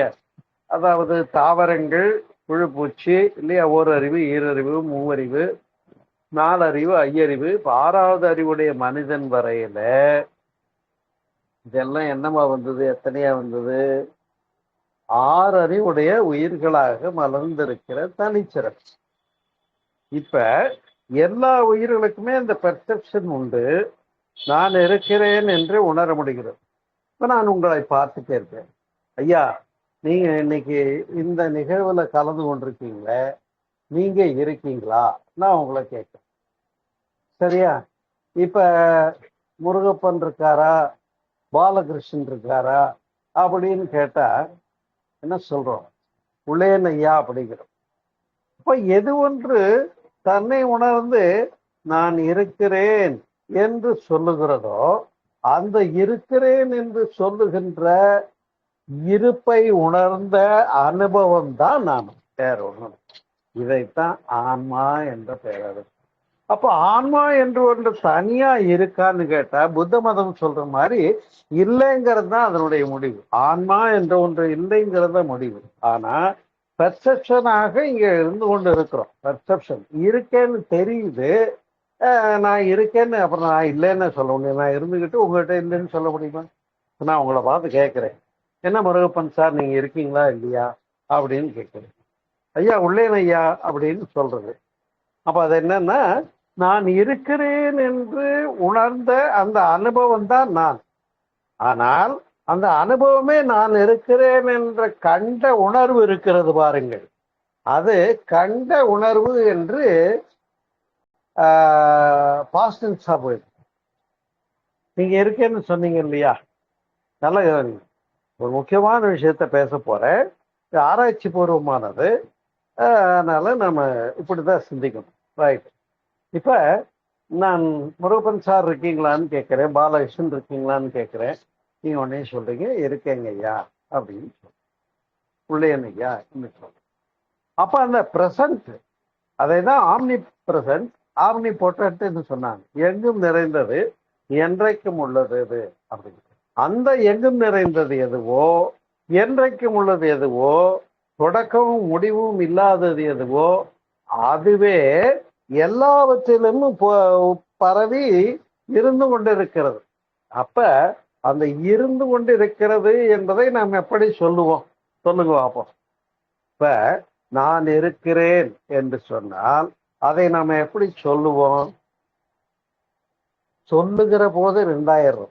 அதாவது தாவரங்கள், புழுப்பூச்சி இல்லையா, ஓரறிவு, ஈரறிவு, மூவறிவு, நாலறிவு, ஐயறிவு, இப்ப ஆறாவது அறிவுடைய மனிதன் வரையில இதெல்லாம் என்னமா வந்தது? எத்தனையா வந்தது? 6 அறிவுடைய உயிர்களாக மலர்ந்திருக்கிற தனிச்சிறப்பு. இப்ப எல்லா உயிர்களுக்குமே இந்த பெர்செப்ஷன் உண்டு. நான் இருக்கிறேன் என்று உணர முடிகிறது. இப்ப நான் உங்களை பார்த்துட்டே இருப்பேன், ஐயா நீங்க இன்னைக்கு இந்த நிகழ்வுல கலந்து கொண்டிருக்கீங்களே, நீங்க இருக்கீங்களா? நான் உங்களை கேட்கிறேன். சரியா? இப்ப முருகப்பன் இருக்காரா, பாலகிருஷ்ணன் இருக்காரா அப்படின்னு கேட்டா என்ன சொல்றோம்? உள்ளேன் ஐயா அப்படிங்கிறோம். இப்ப எது ஒன்று தன்னை உணர்ந்து நான் இருக்கிறேன் என்று சொல்லுகிறதோ, அந்த இருக்கிறேன் என்று சொல்லுகின்ற இருப்பை உணர்ந்த அனுபவம் தான் நான், வேற ஒண்ணு. இதைத்தான் ஆன்மா என்ற பெயர். அப்ப ஆன்மா என்று ஒன்று தனியா இருக்கான்னு கேட்டா, புத்த மதம் சொல்ற மாதிரி இல்லைங்கிறது தான் அதனுடைய முடிவு. ஆன்மா என்ற ஒன்று இல்லைங்கிறத முடிவு. ஆனா பெர்செப்ஷனாக இங்க இருந்து கொண்டு இருக்கிறோம். பெர்செப்ஷன் இருக்கேன்னு தெரியுது. நான் இருக்கேன்னு அப்புறம் நான் இல்லைன்னு சொல்ல முடியும்? நான் இருந்துகிட்டு உங்ககிட்ட இல்லைன்னு சொல்ல முடியுமா? நான் உங்களை பார்த்து கேட்கிறேன், என்ன முருகப்பன் சார் நீங்க இருக்கீங்களா இல்லையா அப்படின்னு கேட்கிறேன். ஐயா உள்ளேன் ஐயா அப்படின்னு சொல்றது. அப்ப அது என்னன்னா, நான் இருக்கிறேன் என்று உணர்ந்த அந்த அனுபவம் தான் நான். ஆனால் அந்த அனுபவமே நான் இருக்கிறேன் என்ற கண்ட உணர்வு இருக்கிறது பாருங்கள். அது கண்ட உணர்வு என்று பாஸ்ட் டென்ஸா போயிடுது. நீங்க இருக்கேன்னு சொன்னீங்க இல்லையா, நல்ல ஒரு முக்கியமான விஷயத்த பேச போறேன். ஆராய்ச்சி பூர்வமானது, அதனால நம்ம இப்படிதான் சிந்திக்கணும். ரைட். இப்ப நான் முருகப்பன் சார் இருக்கீங்களான்னு கேட்கிறேன், பாலகிருஷ்ணன் இருக்கீங்களான்னு கேட்கிறேன். நீங்க உடனே சொல்றீங்க இருக்கேங்க ஐயா அப்படின்னு சொல்றேன், உள்ளேன் ஐயா சொல்றேன். அப்ப அந்த பிரசன்ட், அதை தான் ஆம்னி பிரசன்ட், ஆம்னி பொட்டன்ட்னு சொன்னாங்க. எங்கும் நிறைந்தது, என்றைக்கும் உள்ளது இது அப்படின்னு. அந்த எங்கும் நிறைந்தது எதுவோ, என்றைக்கும் உள்ளது எதுவோ, தொடக்கமும் முடிவும் இல்லாதது எதுவோ, அதுவே எல்லாவற்றிலும் பரவி இருந்து கொண்டிருக்கிறது. அப்ப அந்த இருந்து கொண்டிருக்கிறது என்பதை நாம் எப்படி சொல்லுவோம்? சொல்லுங்க பார்ப்போம். இப்ப நான் இருக்கிறேன் என்று சொன்னால் அதை நாம் எப்படி சொல்லுவோம்? சொல்லுகிற போது 2000.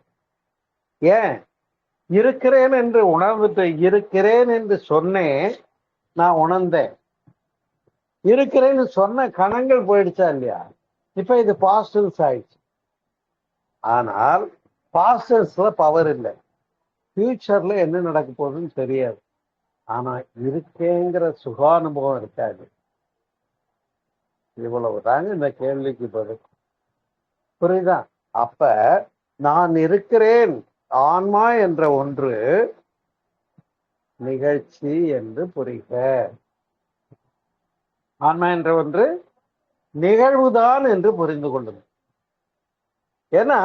ஏன்? இருக்கிறேன் என்று உணர்ந்துட்டு இருக்கிறேன் என்று சொன்னேன், நான் உணர்ந்தேன். இருக்கிறேன்னு சொன்ன கணங்கள் போயிடுச்சா இல்லையா? இப்ப இது பாஸ்ட் டென்ஸ் ஆயிடுச்சு. ஆனால் பாஸ்ட் டென்ஸ்ல பவர் இல்லை. ஃபியூச்சர்ல என்ன நடக்க போகுதுன்னு தெரியாது. ஆனா இருக்கேங்கிற சுகானுபவம் இருக்காது. இவ்வளவுதாங்க இந்த கேள்விக்கு பதில். புரியுதா? அப்ப நான் இருக்கிறேன் ஆன்மா என்ற ஒன்று நிகழ்ச்சி என்று புரிக. ஆன்மா என்ற ஒன்று நிகழ்வுதான் என்று புரிந்து கொள்ளுங்க. ஏன்னா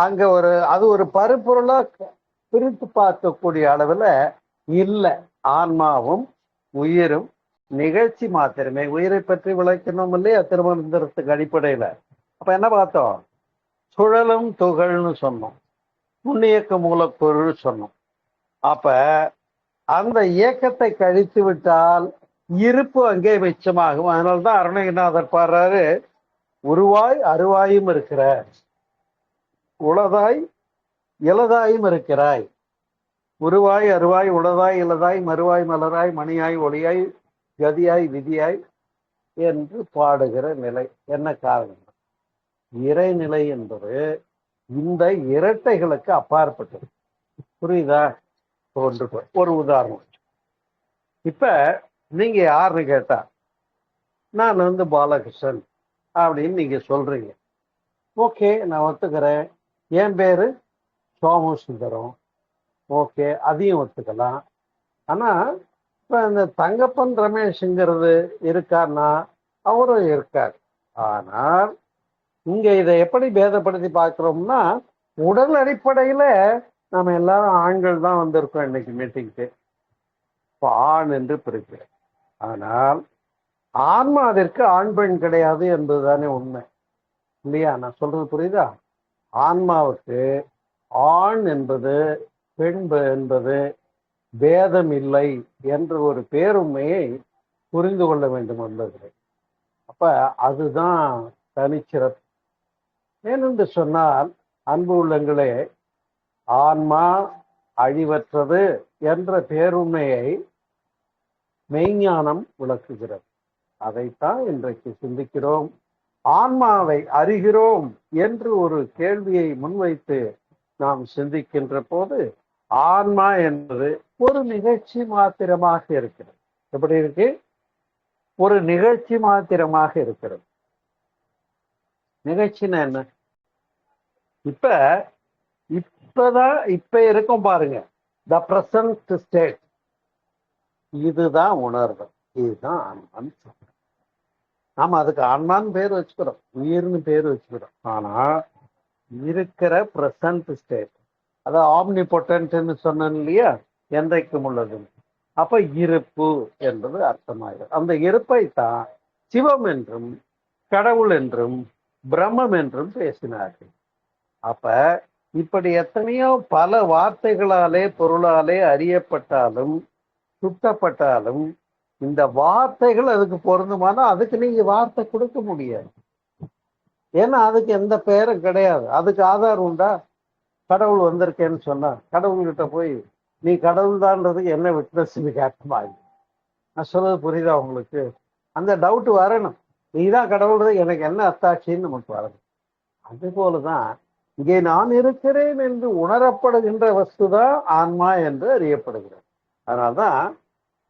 அங்க அது ஒரு பருப்பொருளா பிரித்து பார்க்கக்கூடிய அளவுல இல்லை. ஆன்மாவும் உயிரும் நிகழ்ச்சி மாத்திரமே. உயிரை பற்றி விளக்கணும் இல்லையா திருமணத்திற்கு அடிப்படையில. அப்ப என்ன பார்த்தோம்? சுழலும் துகள்னு சொன்னோம், முன்னியக்க மூலப்பொருள் சொன்னோம். அப்ப அந்த இயக்கத்தை கழித்து விட்டால் இருப்பு அங்கே மிச்சமாகும். அதனால்தான் அருணகிரிநாதர் பாடுறாரு, உருவாய் அருவாயும் இருக்கிற, உளதாய் இலதாயும் இருக்கிறாய். உருவாய் அருவாய் உளதாய் இலதாய் மறுவாய் மலராய் மணியாய் ஒளியாய் கதியாய் விதியாய் என்று பாடுகிற நிலை. என்ன காரணம்? இறைநிலை என்பது இந்த இரட்டைகளுக்கு அப்பாற்பட்டது. புரியுதா? ஒரு உதாரணம். இப்ப நீங்க யாருன்னு கேட்டா, நான் பாலகிருஷ்ணன் அப்படின்னு நீங்க சொல்றீங்க. ஓகே, நான் ஒத்துக்கிறேன். என் பேரு சோமசுந்தரம். ஓகே, அதையும் ஒத்துக்கலாம். ஆனா இப்ப இந்த தங்கப்பன் ரமேஷ்ங்கிறது இருக்காருன்னா அவரும் இருக்கார். ஆனால் இங்க இதை எப்படி பேதப்படுத்தி பார்க்கிறோம்னா, உடல் அடிப்படையில நம்ம எல்லாரும் ஆண்கள் தான் வந்திருக்கோம் இன்னைக்கு மீட்டிங்க்கு. ஆண் என்று பிரிக்கிறேன். ஆனால் ஆன்மாவிற்கு ஆண் பெண் கிடையாது என்பதுதானே உண்மை, இல்லையா? நான் சொல்றது புரியுதா? ஆன்மாவுக்கு ஆண் என்பது பெண் என்பது பேதம் இல்லை என்ற ஒரு பேருண்மையை புரிந்து கொள்ள வேண்டும் என்பது. அப்ப அதுதான் தனிச்சிறப்பு. ஏனென்று சொன்னால், அன்பு உள்ளங்களே, ஆன்மா அழிவற்றது என்ற பேருண்மையை மெய்ஞானம் விளக்குகிறது. அதைத்தான் இன்றைக்கு சிந்திக்கிறோம். ஆன்மாவை அறிகிறோம் என்று ஒரு கேள்வியை முன்வைத்து நாம் சிந்திக்கின்ற போது, ஆன்மா என்பது ஒரு நிகழ்ச்சி மாத்திரமாக இருக்கிறது. எப்படி இருக்கு? ஒரு நிகழ்ச்சி மாத்திரமாக இருக்கிறது. நிகழ்ச்சின்னா என்ன? இப்ப இருக்கும் பாருங்க, த பிரசன்ட் ஸ்டேட். இதுதான் உணர்வு, இதுதான் ஆன்மான்னு சொல்றோம். நாம அதுக்கு ஆன்மான்னு பேர் வச்சுக்கிறோம், உயிர்னு பேர் வச்சுக்கிறோம். ஆனா இருக்கிற பிரசன்ட் ஸ்டேட், அதாவது ஆம்னிபொட்டன்ட்னு சொன்னேன் இல்லையா, என்றைக்கும் உள்ளது. அப்ப இருப்பு என்பது அர்த்தமாகிறது. அந்த இருப்பை தான் சிவம் என்றும் கடவுள் என்றும் பிரம்மம் என்றும் பேசினார்கள். அப்ப இப்படி எத்தனையோ பல வார்த்தைகளாலே பொருளாலே அறியப்பட்டாலும் சுட்டப்பட்டாலும் இந்த வார்த்தைகள் அதுக்கு பொருந்துமானா அதுக்கு நீங்க வார்த்தை கொடுக்க முடியாது. ஏன்னா அதுக்கு எந்த பெயரும் கிடையாது. அதுக்கு ஆதாரம் உண்டா? கடவுள் வந்திருக்கேன்னு சொன்னா கடவுள்கிட்ட போய் நீ கடவுள் தான்றதுக்கு என்ன விட்னஸ் கேட்கமாயி? நான் சொல்றது புரியுதா உங்களுக்கு? அந்த டவுட் வரணும். நீதான் கடவுள், எனக்கு என்ன அத்தாட்சின்னு நமக்கு வரணும். அது போலதான் இங்கே நான் இருக்கிறேன் என்று உணரப்படுகின்ற வஸ்துதான் ஆன்மா என்று அறியப்படுகிறது. அதனால்தான்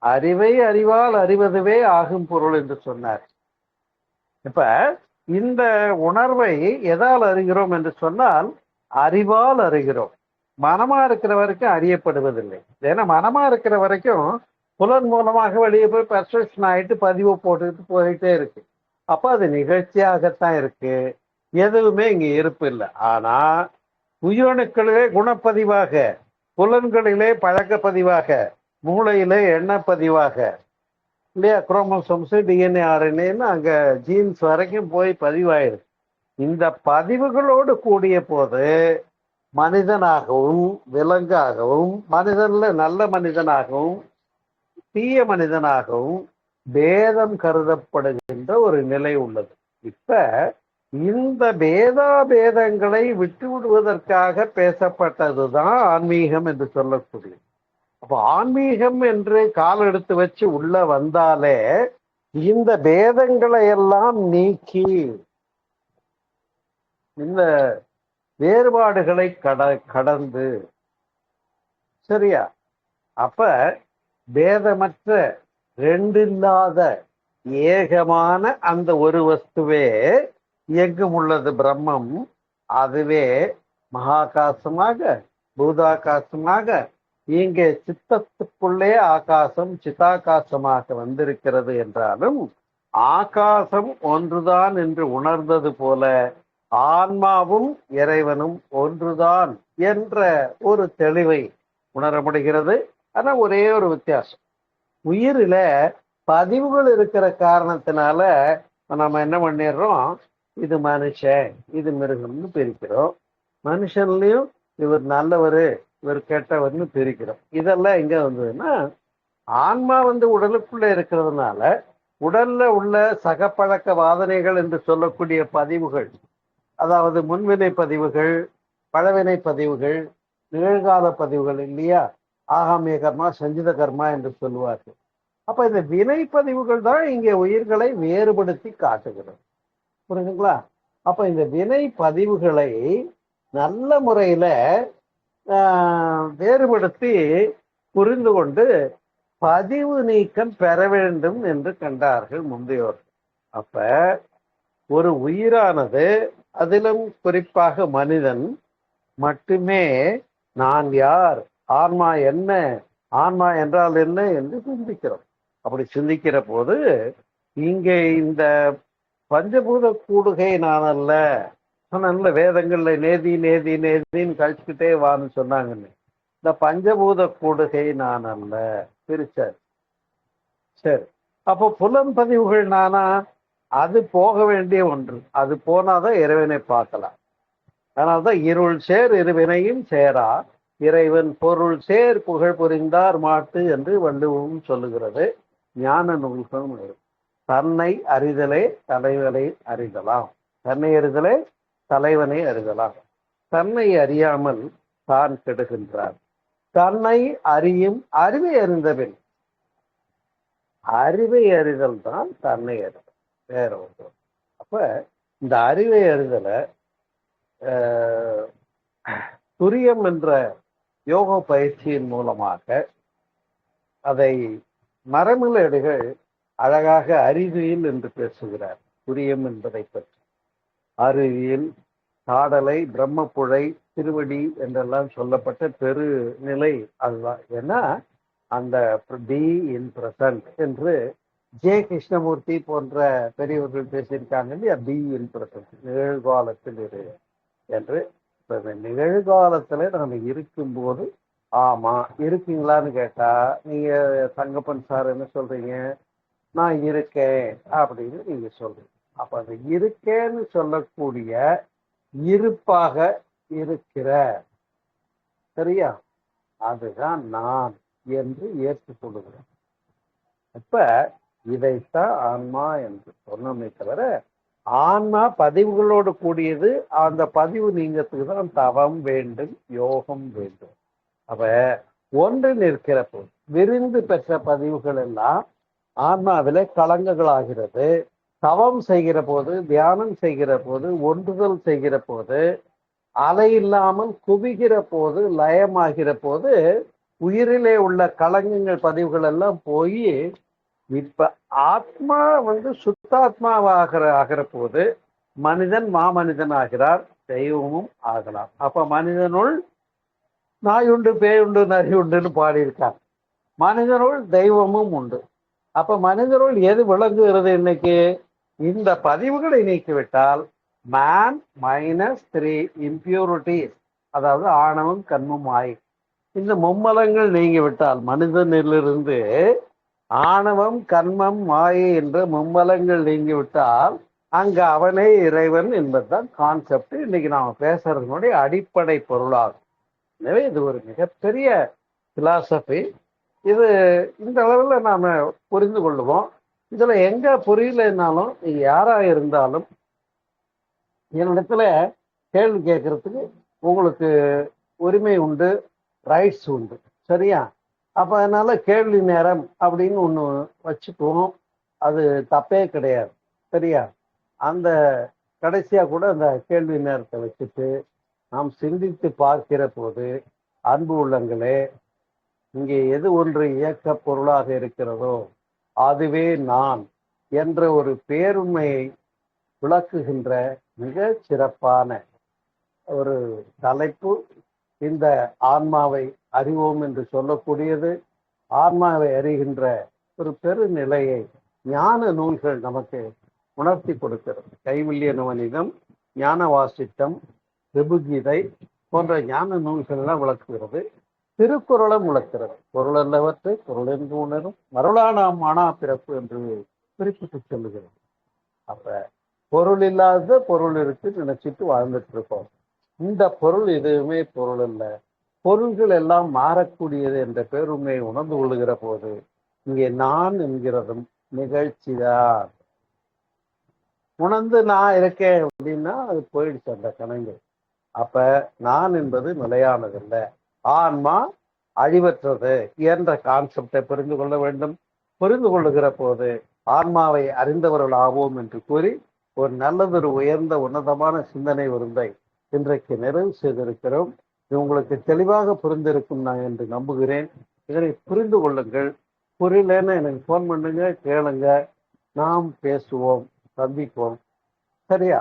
அறிவை அறிவால் அறிவதுவே ஆகும் பொருள் என்று சொன்னார். இப்ப இந்த உணர்வை எதால் அறிகிறோம் என்று சொன்னால் அறிவால் அறிகிறோம். மனமா இருக்கிற வரைக்கும் அறியப்படுவதில்லை. ஏன்னா மனமா இருக்கிற வரைக்கும் புலன் மூலமாக வெளியே போய் பெர்செப்ஷன் ஆயிட்டு பதிவு போட்டுட்டு போயிட்டே இருக்கு. அப்ப அது நிகழ்ச்சியாகத்தான் இருக்கு, எதுவுமே இங்க இருப்பு இல்லை. ஆனா உயிரணுக்களிலே குணப்பதிவாக, புலன்களிலே பழக்க பதிவாக, மூளையிலே எண்ணப்பதிவாக, இல்லையா, குரோமோசோம்ஸ் டிஎன்ஏ ஆர்என்ஏன்னு அங்க ஜீன்ஸ் வரைக்கும் போய் பதிவாயிருக்கு. இந்த பதிவுகளோடு கூடிய போது மனிதனாகவும் விலங்காகவும் மனிதன்ல நல்ல மனிதனாகவும் தீய மனிதனாகவும் பேதம் கருதப்படுகின்ற ஒரு நிலை உள்ளது. இப்ப இந்த பேதாபேதங்களை விட்டு விடுவதற்காக பேசப்பட்டதுதான் ஆன்மீகம் என்று சொல்லக்கூடிய. அப்ப ஆன்மீகம் என்று கால் எடுத்து வச்சு உள்ள வந்தாலே இந்த பேதங்களை எல்லாம் நீக்கி இந்த வேறுபாடுகளை கடந்து, சரியா, அப்ப பேதமற்ற ரெண்டில்லாத ஏகமான அந்த ஒரு வஸ்துவே எங்கும் உள்ளது பிரம்மம். அதுவே மகாகாசமாக பூதாகாசமாக இங்கே சித்தத்துக்குள்ளே ஆகாசம் சித்தாகாசமாக வந்திருக்கிறது என்றாலும் ஆகாசம் ஒன்றுதான் என்று உணர்ந்தது போல ஆன்மாவும் இறைவனும் ஒன்றுதான் என்ற ஒரு தெளிவை உணர முடிகிறது. ஆனா ஒரே ஒரு வித்தியாசம், உயிரில பதிவுகள் இருக்கிற காரணத்தினால நம்ம என்ன பண்ணிடுறோம், இது மனுஷன் இது மிருகம்னு பிரிக்கிறோம். மனுஷன்லயும் இவர் நல்லவர் இவர் கெட்டவர்னு பிரிக்கிறோம். இதெல்லாம் எங்க வந்ததுன்னா, ஆன்மா உடலுக்குள்ள இருக்கிறதுனால உடல்ல உள்ள சகப்பழக்க வாதனைகள் என்று சொல்லக்கூடிய பதிவுகள், அதாவது முன்வினை பதிவுகள், பழவினை பதிவுகள், நிகழ்கால பதிவுகள் இல்லையா, ஆகாமிய கர்மா சஞ்சித கர்மா என்று சொல்லுவார்கள். அப்ப இந்த வினைப்பதிவுகள் தான் இங்கே உயிர்களை வேறுபடுத்தி காட்டுகிறது. புரியுதுங்களா? அப்ப இந்த வினை பதிவுகளை நல்ல முறையில வேறுபடுத்தி புரிந்து கொண்டு பதிவு நீக்கம் பெற வேண்டும் என்று கண்டார்கள் முந்தையோர். அப்ப ஒரு உயிரானது, அதிலும் குறிப்பாக மனிதன் மட்டுமே நான் யார், ஆன்மா என்ன, ஆன்மா என்றால் என்ன என்று சிந்திக்கிறோம். அப்படி சிந்திக்கிற போது இங்கே இந்த பஞ்சபூத கூடுகை நான் அல்ல சொன்ன வேதங்கள்ல நேதி நேதி நேதின்னு கழிச்சுக்கிட்டே வான்னு சொன்னாங்கன்னு. இந்த பஞ்சபூத கூடுகை நான் அல்ல பிரிச்சார். சரி, அப்போ புலன்பதிவுகள் நானா? அது போக வேண்டிய ஒன்று. அது போனாதான் இறைவனை பார்க்கலாம். அதனால்தான் இருள் சேர் இருவினையும் சேரா இறைவன் பொருள் சேர் புகழ் புரிந்தார் மாட்டு என்று வள்ளுவம் சொல்லுகிறது. ஞான நூல்களும் தன்னை அறிதலே தலைவனை அறிதலாம், தன்னை அறிதலே தலைவனை அறிதலாம். தன்னை அறியாமல் தான் கெடுகின்றார். தன்னை அறியும் அறிவை அறிந்தபின், அறிவை அறிதல் தான் தன்னை அறிதல், வேற ஒன்று. அப்ப இந்த அறிவை அறிதலை துரியம் என்ற யோக பயிற்சியின் மூலமாக அதை மரமிலடிகள் அழகாக அறிவியல் என்று பேசுகிறார். துரியம் என்பதை பற்றி அறிவியல், காடலை, பிரம்மப்புழை, திருவடி என்றெல்லாம் சொல்லப்பட்ட பெரு நிலை அதுதான். ஏன்னா அந்த பி இன் பிரசன்ட் என்று ஜே கிருஷ்ணமூர்த்தி போன்ற பெரியவர்கள் பேசியிருக்காங்க இல்லையா, பி இன் பிரசன்ட், நிகழ்காலத்தில் இரு என்று. இப்போ இந்த நிகழ்காலத்துல நம்ம இருக்கும்போது, ஆமா இருக்கீங்களான்னு கேட்டா நீங்க தங்கப்பன் சார் என்ன சொல்றீங்க, நான் இருக்கேன் அப்படின்னு நீங்க சொல்றீங்க. அப்ப அந்த இருக்கேன்னு சொல்லக்கூடிய இருப்பாக இருக்கிற, சரியா, அதுதான் நான் என்று ஏற்றுக்கொள்கிறேன். இப்ப இதைத்தான் ஆன்மா என்று சொன்னோமே தவிர, ஆன்மா பதிவுகளோடு கூடியது. அந்த பதிவு நீங்கிறதுக்கு தான் தவம் வேண்டும், யோகம் வேண்டும். அப்ப ஒன்று நிற்கிற போது விரிந்து பெற்ற பதிவுகள் எல்லாம் ஆன்மாவில களங்கங்களாகிறது. தவம் செய்கிற போது, தியானம் செய்கிற போது, ஒன்றுதல் செய்கிற போது, அலை இல்லாமல் குவிகிற போது, லயமாகிற போது உயிரிலே உள்ள களங்கங்கள் பதிவுகள் எல்லாம் போய் இப்ப ஆத்மா சுத்தாத்மாவாகிற போது மனிதன் மாமனிதன் ஆகிறார், தெய்வமும் ஆகலாம். அப்ப மனிதனுள் நாயுண்டு பேயுண்டு நரி உண்டுன்னு பாடியிருக்காங்க. மனிதனுள் தெய்வமும் உண்டு. அப்ப மனிதனுள் எது விளங்குகிறது? இன்னைக்கு இந்த பதிவுகளை நீக்கிவிட்டால் மேன் -3 impurities, அதாவது ஆணவம் கண்மம் மாயை, இந்த மும்மலங்கள் நீங்கிவிட்டால், மனிதனிலிருந்து ஆணவம் கண்மம் மாயை என்ற மும்மலங்கள் நீங்கிவிட்டால் அங்க அவனே இறைவன் என்பதுதான் கான்செப்ட் இன்னைக்கு நாம பேசுறதுனுடைய அடிப்படை பொருளாகும். எனவே இது ஒரு மிகப்பெரிய பிலாசபி. இது இந்த அளவுல நாம புரிந்து கொள்ளுவோம். இதுல எங்க புரியலன்னாலும் நீங்க யாரா இருந்தாலும் என்னிடத்துல கேள்வி கேட்கறதுக்கு உங்களுக்கு உரிமை உண்டு, ரைட்ஸ் உண்டு, சரியா? அப்ப அதனால கேள்வி நேரம் அப்படின்னு ஒண்ணு வச்சுக்குவோம். அது தப்பே கிடையாது, சரியா? அந்த கடைசியா கூட அந்த கேள்வி நேரத்தை வச்சுட்டு நாம் சிந்தித்து பார்க்கிற போது, அன்பு உள்ளங்களே, இங்கே எது ஒன்று இயக்க பொருளாக இருக்கிறதோ அதுவே நான் என்ற ஒரு பேருண்மையை விளக்குகின்ற மிக சிறப்பான ஒரு தலைப்பு இந்த ஆன்மாவை அறிவோம் என்று சொல்லக்கூடியது. ஆன்மாவை அறிகின்ற ஒரு பெருநிலையை ஞான நூல்கள் நமக்கு உணர்த்தி கொடுக்கிறது. கைவல்ய நவநீதம், ஞான வாசிட்டம், ரிபுகீதை போன்ற ஞான நூல்கள்லாம் விளக்குகிறது. திருக்குறளும் விளக்கிறது. பொருள் அல்லவற்றை பொருள் என்று உணரும் மருளானாம் ஆனா பிறப்பு என்று குறிப்பிட்டு சொல்லுகிறது. அப்ப பொருள் இல்லாத பொருள் இருக்கு நினைச்சிட்டு வாழ்ந்துட்டு இருக்கோம். இந்த பொருள் எதுவுமே பொருள் அல்ல, பொருள்கள் எல்லாம் மாறக்கூடியது என்ற பேருண்மையை உணர்ந்து கொள்ளுகிற போது இங்கே நான் என்கிறதும் நிகழ்ச்சிதான். உணர்ந்து நான் இருக்கேன் அப்படின்னா அது போயிடுச்சு அந்த கணங்கள். அப்ப நான் என்பது நிலையானதில்லை, ஆன்மா அழிவற்றது என்ற கான்செப்டை புரிந்து கொள்ள வேண்டும். புரிந்து கொள்ளுகிற போது ஆன்மாவை அறிந்தவர்கள் ஆவோம் என்று கூறி ஒரு நல்லதொரு உயர்ந்த உன்னதமான சிந்தனை விருந்தை இன்றைக்கு நிறைவு செய்திருக்கிறோம். இது உங்களுக்கு தெளிவாக புரிந்திருக்கும் நான் என்று நம்புகிறேன். இதனை புரிந்து கொள்ளுங்கள். புரியலன்னு எனக்கு ஃபோன் பண்ணுங்க, கேளுங்க, நாம் பேசுவோம், சந்திப்போம், சரியா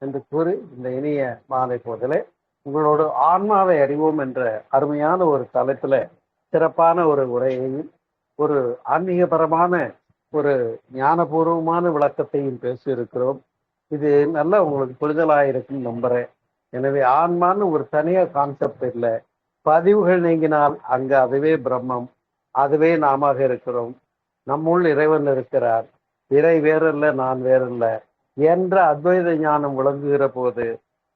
என்று கூறி இந்த இனிய மாலை போதிலே உங்களோடு ஆன்மாவை அறிவோம் என்ற அருமையான ஒரு தலைப்பில் சிறப்பான ஒரு உரையையும் ஒரு ஆன்மீகபரமான ஒரு ஞானபூர்வமான விளக்கத்தையும் பேசியிருக்கிறோம். இது நல்லா உங்களுக்கு புரிதலாக இருக்கும் நம்புறேன். எனவே ஆன்மான்னு ஒரு தனியாக கான்செப்ட் இல்லை. பதிவுகள் நீங்கினால் அங்கே அதுவே பிரம்மம், அதுவே நாம இருக்கிறோம். நம்முள் இறைவன் இருக்கிறார். இறை வேறல்ல, நான் வேறல்ல என்ற அத்வைத ஞானம் விளங்குகிற போது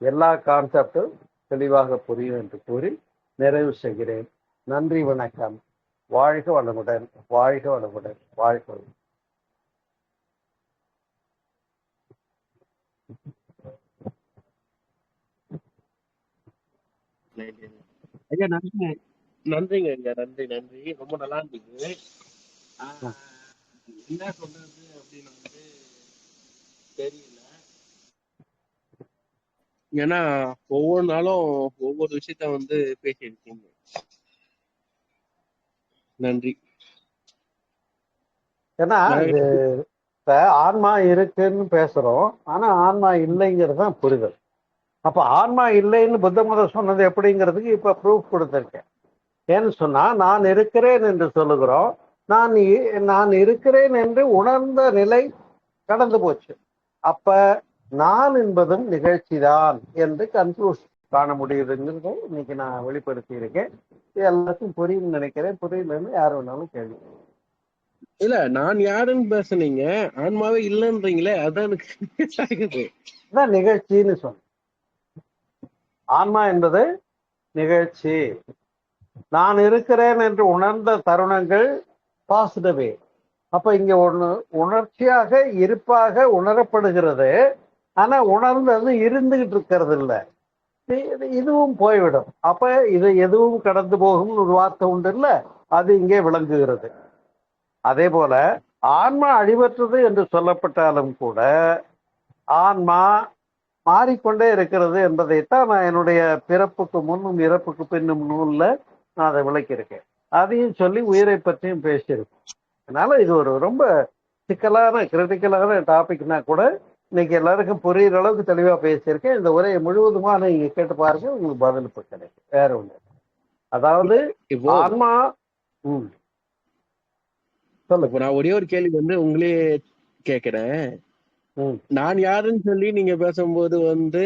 எல்லா கான்செப்டும் தெளிவாக புரியும் என்று கூறி நிறைவு செய்கிறேன். நன்றி, வணக்கம். வாழ்க வளமுடன், வாழ்க வளமுடன், வாழ்க வளமுடன். ஐயா நன்றிங்க, நன்றிங்க ஐயா, நன்றி நன்றி, ரொம்ப நல்லா இருந்தது. என்ன சொல்றது அப்படின்னு வந்து தெரியல. ஏன்னா ஒவ்வொரு நாளும் ஒவ்வொரு விஷயத்த வந்து பேசியிருக்கீங்க. நன்றி. ஏன்னா இது இப்ப ஆன்மா இருக்குன்னு பேசுறோம், ஆனா ஆன்மா இல்லைங்கிறது தான் புரிதல். அப்ப ஆன்மா இல்லைன்னு புத்த மதம் சொன்னது எப்படிங்கிறதுக்கு இப்ப ப்ரூஃப் கொடுத்திருக்கேன். ஏன்னு சொன்னா நான் இருக்கிறேன் என்று சொல்லுகிறோம். நான் இருக்கிறேன் என்று உணர்ந்த நிலை கடந்து போச்சு. அப்ப நான் என்பதும் நிகழ்ச்சி தான் என்று கன்க்ளூஷன் காண முடியுதுங்கிறத இன்னைக்கு நான் வெளிப்படுத்தி இருக்கேன். எல்லாருக்கும் புரியும் நினைக்கிறேன். புரியலன்னு யார் வேணாலும் கேள்வி. இல்ல, நான் யாருன்னு பேசுனீங்க, ஆன்மாவே இல்லைன்றீங்களே, அதான் எனக்கு நிகழ்ச்சின்னு சொன்ன. ஆன்மா என்பது நிகழ்ச்சி. நான் இருக்கிறேன் என்று உணர்ந்த தருணங்கள் பாசிட்டிவே. அப்ப இங்க ஒண்ணு உணர்ச்சியாக இருப்பாக உணரப்படுகிறது. ஆனா உணர்ந்தது இருந்துகிட்டு இருக்கிறது இல்லை. இதுவும் போய்விடும். அப்ப இது எதுவும் கடந்து போகும் ஒரு வார்த்தை உண்டு இல்ல, அது இங்கே விளங்குகிறது. அதே போல ஆன்மா அழிவற்றது என்று சொல்லப்பட்டாலும் கூட ஆன்மா மாறிக்கொண்டே இருக்கிறது என்பதைத்தான் நான் என்னுடைய பிறப்புக்கு முன்னும் இறப்புக்கு பின்னும் நூல்ல நான் அதை விளக்கியிருக்கேன். அதையும் சொல்லி உயிரை பற்றியும் பேசியிருக்கேன். அதனால இது ஒரு ரொம்ப சிக்கலான கிரிட்டிக்கலான டாபிக்னா கூட இன்னைக்கு எல்லாருக்கும் புரியுற அளவுக்கு தெளிவா பேசியிருக்கேன். இந்த உரையை முழுவதுமா நீங்க கேட்டு பாருங்க, உங்களுக்கு பதில் இப்ப கிடைக்கும். வேற ஒண்ணு, அதாவது ஆன்மா சொல்லுங்க. நான் ஒரே ஒரு கேள்வி வந்து உங்களே கேக்குறேன். நான் யாருன்னு சொல்லி நீங்க பேசும்போது வந்து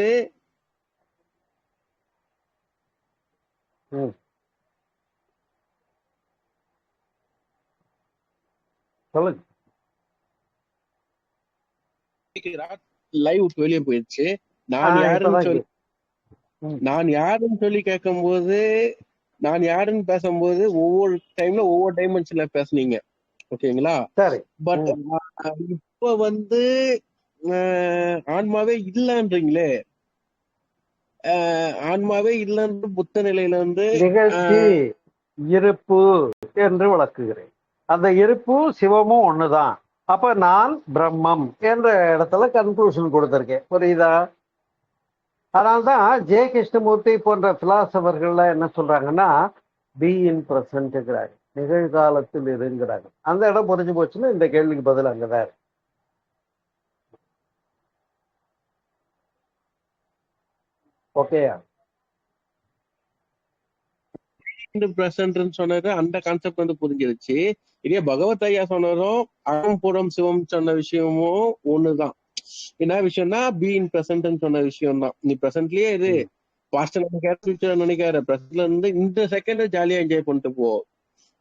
சொல்லுங்க. லைவ் வெளியே போயிடுச்சு. நான் யாருன்னு சொல்லி கேட்கும்போது, நான் யாருன்னு பேசும்போது ஒவ்வொரு டைம்ல ஒவ்வொரு டைமென்ஷன்ல பேசுனீங்க, ஓகேங்களா? பட் இப்ப வந்து ஆன்மாவே இல்லன்றீங்களே, ஆன்மாவே இல்லன்னு புத்த நிலையில வந்து நிகழ்ச்சி இருப்பு என்று விளக்குகிறேன். அந்த இருப்பு சிவமும் ஒண்ணுதான். அப்ப நான் பிரம்மம் என்ற இடத்துல கன்க்ளூஷன் கொடுத்திருக்கேன். புரியுதா? அதனால்தான் ஜே கிருஷ்ணமூர்த்தி போன்ற பிலாசபர்கள் என்ன சொல்றாங்கன்னா, பி இன் பிரசன்ட்ங்கிறாங்க, நிகழ்காலத்தில் இருங்கிறாங்க. அந்த இடம் புரிஞ்சு போச்சுன்னா இந்த கேள்விக்கு பதில் அங்கதான் இருக்கு. ஓகேயா? சொன்னது அந்த கான்செப்ட் வந்து புரிஞ்சிருச்சு. இதே பகவத் ஐயா சொன்னதும் அகம்புறம் சிவம் சொன்ன விஷயமும் ஒண்ணுதான். என்ன விஷயம்னா பி இன் பிரசன்ட் சொன்ன விஷயம் தான். நீ பிரசன்ட்லயே இது பாஸ்ட் நினைக்காத, பிரசன்ட்ல இருந்து இந்த செகண்ட் ஜாலியா என்ஜாய் பண்ணிட்டு போ.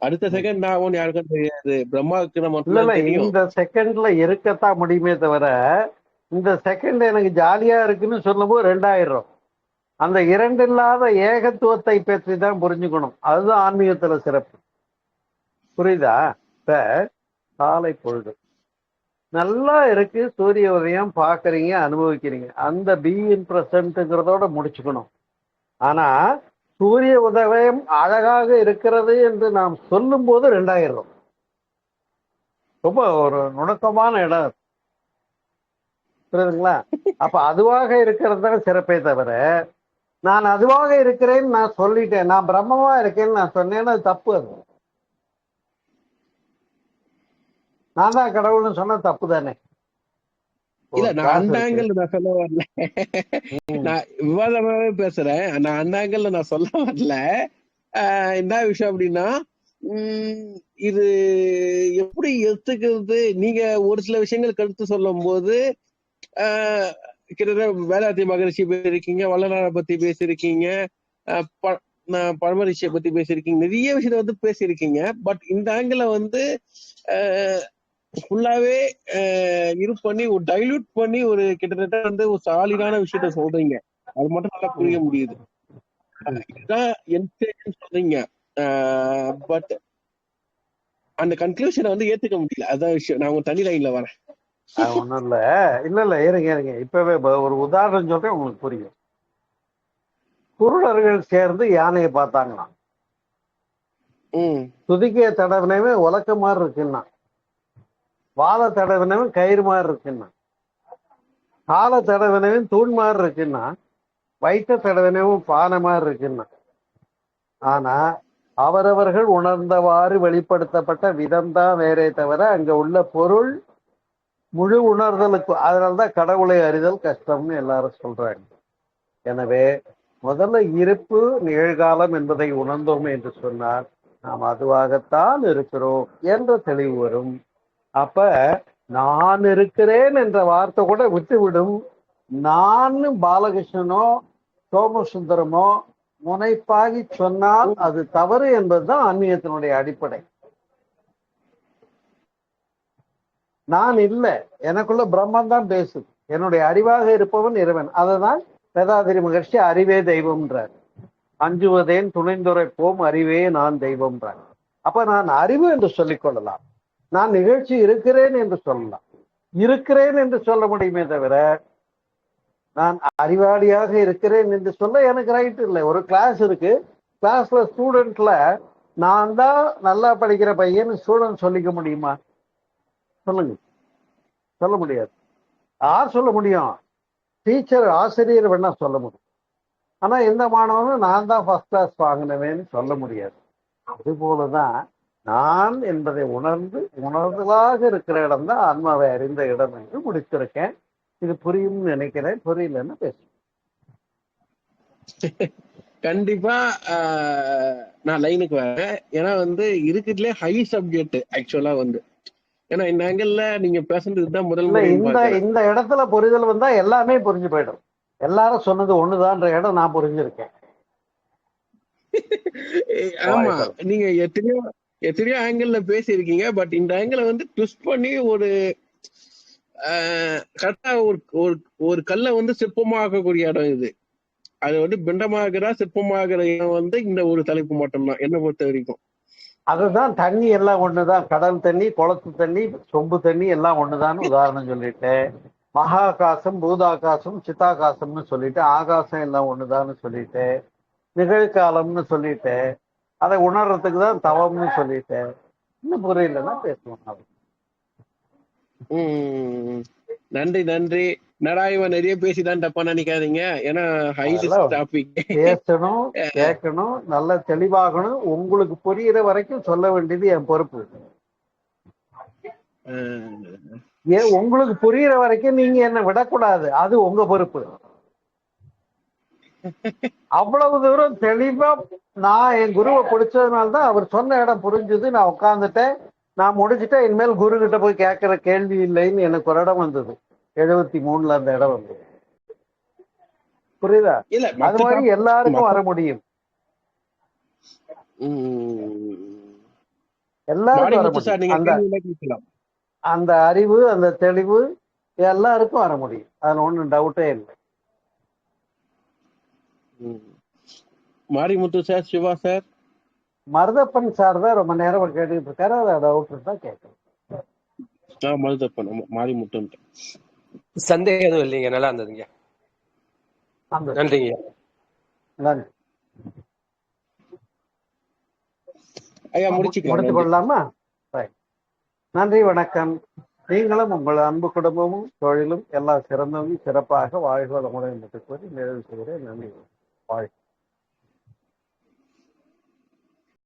அடுத்த செகண்ட் நான் ஒன்னு யாருக்கும் தெரியாது, பிரம்மாவுக்கு நம்ம இந்த செகண்ட்ல இருக்கத்தான் முடியுமே தவிர இந்த செகண்ட் எனக்கு ஜாலியா இருக்குன்னு சொல்லும்போது 2000. அந்த இரண்டு இல்லாத ஏகத்துவத்தை பற்றி தான் புரிஞ்சுக்கணும். அதுதான் ஆன்மீகத்துல சிறப்பு. புரியுதா? இப்ப காலை பொழுது நல்லா இருக்கு, சூரிய உதயம் பாக்குறீங்க, அனுபவிக்கிறீங்க, அந்த பி இன் பிரசன்ட்ங்கிறதோட முடிச்சுக்கணும். ஆனா சூரிய உதயம் அழகாக இருக்கிறது என்று நாம் சொல்லும் போது 2000. ரொம்ப ஒரு நுணுக்கமான இடம் அது. புரியுதுங்களா? அப்ப அதுவாக இருக்கிறது தான் சிறப்பே தவிர, நான் அதுவாக இருக்கிறேன்னு நான் சொல்லிட்டேன், நான் பிரம்மமா இருக்கேன்னு நான் சொன்னேன்னா அது தப்பு. அது நான் தான் கடவுள்னு சொன்னா தப்பு தானே. இல்ல, ஒரு நான் கிளாஸ் அந்த இருக்கு. ஆங்கிள் நான் சொல்ல வரல. நான் விவாதமாவே பேசுறேன். நான் அந்த ஆங்கிள் நான் சொல்ல வரல. என்ன விஷயம் அப்படின்னா, இது எப்படி எடுத்துக்கிறது? நீங்க ஒரு சில விஷயங்கள் கருத்து சொல்லும் போது கிட்டத்தட்ட வேதாத்தி மகரிஷி பேசிருக்கீங்க, வள்ளலாரை பத்தி பேசியிருக்கீங்க, பரமரிஷியை பத்தி பேசியிருக்கீங்க, நிறைய விஷயத்த வந்து பேசியிருக்கீங்க. பட் இந்த ஆங்கிள வந்து ஃபுல்லாவே இது பண்ணி ஒரு டைல்யூட் பண்ணி ஒரு கிட்டத்தட்ட வந்து ஒரு சாலிடான விஷயத்த சொல்றீங்க. அது மட்டும் நல்லா புரிய முடியுது. இதுதான் சொல்றீங்க. பட் அந்த கன்க்ளூஷனை வந்து ஏத்துக்க முடியல. அதான் விஷயம். நான் உங்க தனி லைன்ல வரேன். ஒண்ணும் இல்ல இருங்க இப்பவே ஒரு உதாரணம் சொல்றேன், உங்களுக்கு புரியும். குருடர்கள் சேர்ந்து யானையை பார்த்தாங்களாம். துதிக்கைய தடவினவே உலக்க மாதிரி இருக்குன்னா, வாழை தடவினவன் கயிறு மாதிரி இருக்குன்னா, காலை தடவினவன் தூண் மாதிரி இருக்குன்னா, வயிற்ற தடவினவும் பானை மாதிரி இருக்குன்னா. ஆனா அவரவர்கள் உணர்ந்தவாறு வெளிப்படுத்தப்பட்ட விதம்தான் வேறே தவிர அங்க உள்ள பொருள் முழு உணர்தலுக்கு. அதனால்தான் கடவுளை அறிதல் கஷ்டம்னு எல்லாரும் சொல்றாங்க. எனவே முதல்ல இருப்பு நிகழ்காலம் என்பதை உணர்ந்தோம் என்று சொன்னால் நாம் அதுவாகத்தான் இருக்கிறோம் என்ற தெளிவு வரும். அப்ப நான் இருக்கிறேன் என்ற வார்த்தை கூட விட்டுவிடும். நான் பாலகிருஷ்ணனோ சோமசுந்தரமோ முனைப்பாகி சொன்னால் அது தவறு என்பதுதான் ஆன்மீகத்தினுடைய அடிப்படை. நான் இல்லை, எனக்குள்ள பிரம்மன் தான் பேசுது, என்னுடைய அறிவாக இருப்பவன் இறைவன். அததான் வேதாதிரி மகர்ஷி அறிவே தெய்வம்ன்றார். அஞ்சுவதேன் துணைந்துரைப்போம் அறிவே நான் தெய்வம்ன்றார். அப்ப நான் அறிவு என்று சொல்லிக் கொள்ளலாம், நான் நிகழ்ச்சி இருக்கிறேன் என்று சொல்லலாம், இருக்கிறேன் என்று சொல்ல முடியுமே தவிர நான் அறிவாளியாக இருக்கிறேன் என்று சொல்ல எனக்கு ரைட் இல்லை. ஒரு கிளாஸ் இருக்கு, கிளாஸ்ல ஸ்டூடெண்ட்ல நான் தான் நல்லா படிக்கிற பையன் ஸ்டூடெண்ட் சொல்லிக்க முடியுமா? சொல்லுங்க, சொல்ல முடியாது. யார் சொல்ல முடியும்? டீச்சர், ஆசிரியர் வேணா சொல்ல முடியும். ஆனா எந்த மாணவனும் நான் தான் ஃபர்ஸ்ட் கிளாஸ் வாங்கினவேன்னு சொல்ல முடியாது. அது போலதான் நான் என்பதை உணர்தலாக இருக்கிற இடம் தான் ஆன்மாவை அறிந்த இடம் என்று முடித்திருக்கேன். இது புரியும் நினைக்கிறேன். புரியலன்னு பேசுறேன். கண்டிப்பா நான் லைனுக்கு வரேன். ஏன்னா வந்து இருக்குதுலே ஹை சப்ஜெக்ட் ஆக்சுவலா வந்து. ஏன்னா இந்த ஆங்கிள் நீங்க பேசுறதுதான் முதல் முறை. இந்த இடத்துல புரிதல் வந்தா எல்லாமே புரிஞ்சு போயிடும். எல்லாரும் சொன்னது ஒண்ணுதான்ற இடம் நான் புரிஞ்சிருக்கேன். ஆமா, நீங்க எத்தனையோ ஆங்கிள் பேசியிருக்கீங்க. பட் இந்த ஆங்கிள் வந்து ட்விஸ்ட் பண்ணி ஒரு கரெக்டா ஒரு கல்லை வந்து சிற்பமாக்கக்கூடிய இடம் இது. அது வந்து பிண்டமாகிற சிற்பமாகிற இடம் வந்து இந்த ஒரு தலைப்பு மட்டும்தான் என்னை பொறுத்த வரைக்கும். அதுதான் தண்ணி எல்லாம் ஒண்ணுதான். கடல் தண்ணி, குளத்து தண்ணி, சொம்பு தண்ணி எல்லாம் ஒண்ணுதான் உதாரணம் சொல்லிட்டேன். மகாகாசம், பூதாகாசம், சித்தாகாசம்னு சொல்லிட்டு ஆகாசம் எல்லாம் ஒண்ணுதான்னு சொல்லிட்டேன். நிகழ்காலம்னு சொல்லிட்டேன். அதை உணர்றதுக்கு தான் தவம்னு சொல்லிட்டேன். இன்னும் புரியலன்னா பேசுவோம். நன்றி நன்றி. இவன் நிறைய பேசிதான் தப்பா நினைக்காதீங்க. ஏன்னா பேசணும், கேட்கணும், நல்ல தெளிவாகணும். உங்களுக்கு புரியுற வரைக்கும் சொல்ல வேண்டியது என் பொறுப்பு. ஏன் உங்களுக்கு புரியுற வரைக்கும் நீங்க என்ன விடக்கூடாது, அது உங்க பொறுப்பு. அவ்வளவு தூரம் தெளிவா நான் என் குருவை பிடிச்சதுனால்தான் அவர் சொன்ன இடம் புரிஞ்சுது. நான் உட்கார்ந்துட்டேன், நான் முடிச்சுட்டேன். இனிமேல் குரு கிட்ட போய் கேட்கிற கேள்வி இல்லைன்னு எனக்கு ஒரு இடம் வந்தது. 73 அந்த இடம் வந்தது. புரியுதா? அது மாதிரி எல்லாருக்கும் வர முடியும். எல்லாருக்கும் வர முடியும். அந்த அறிவு, அந்த தெளிவு எல்லாருக்கும் வர முடியும். அதுல ஒண்ணும் டவுட்டே இல்லை. Marimuthu sir, Siva sir, Maruthappan sir தான் ரொம்ப நேரம் கேட்டுக்கிட்டு இருக்காரு. அதை டவுட் தான் கேட்கணும். மருதப்பன், மாரிமுத்து சந்தேகம் எதுவும் இல்லைங்க. நல்லா இருந்ததுங்க. நன்றிங்க. ஐயா முடிச்சுக்கலாம். முடித்துக் கொள்ளலாமா? நன்றி, வணக்கம். நீங்களும் உங்கள் அன்பு குடும்பமும் தொழிலும் எல்லாம் சிறந்தவும் சிறப்பாக வாழ்க வளமுடன் என்று கூறி நிறைவு செய்கிறேன். நன்றி. வாழ்க.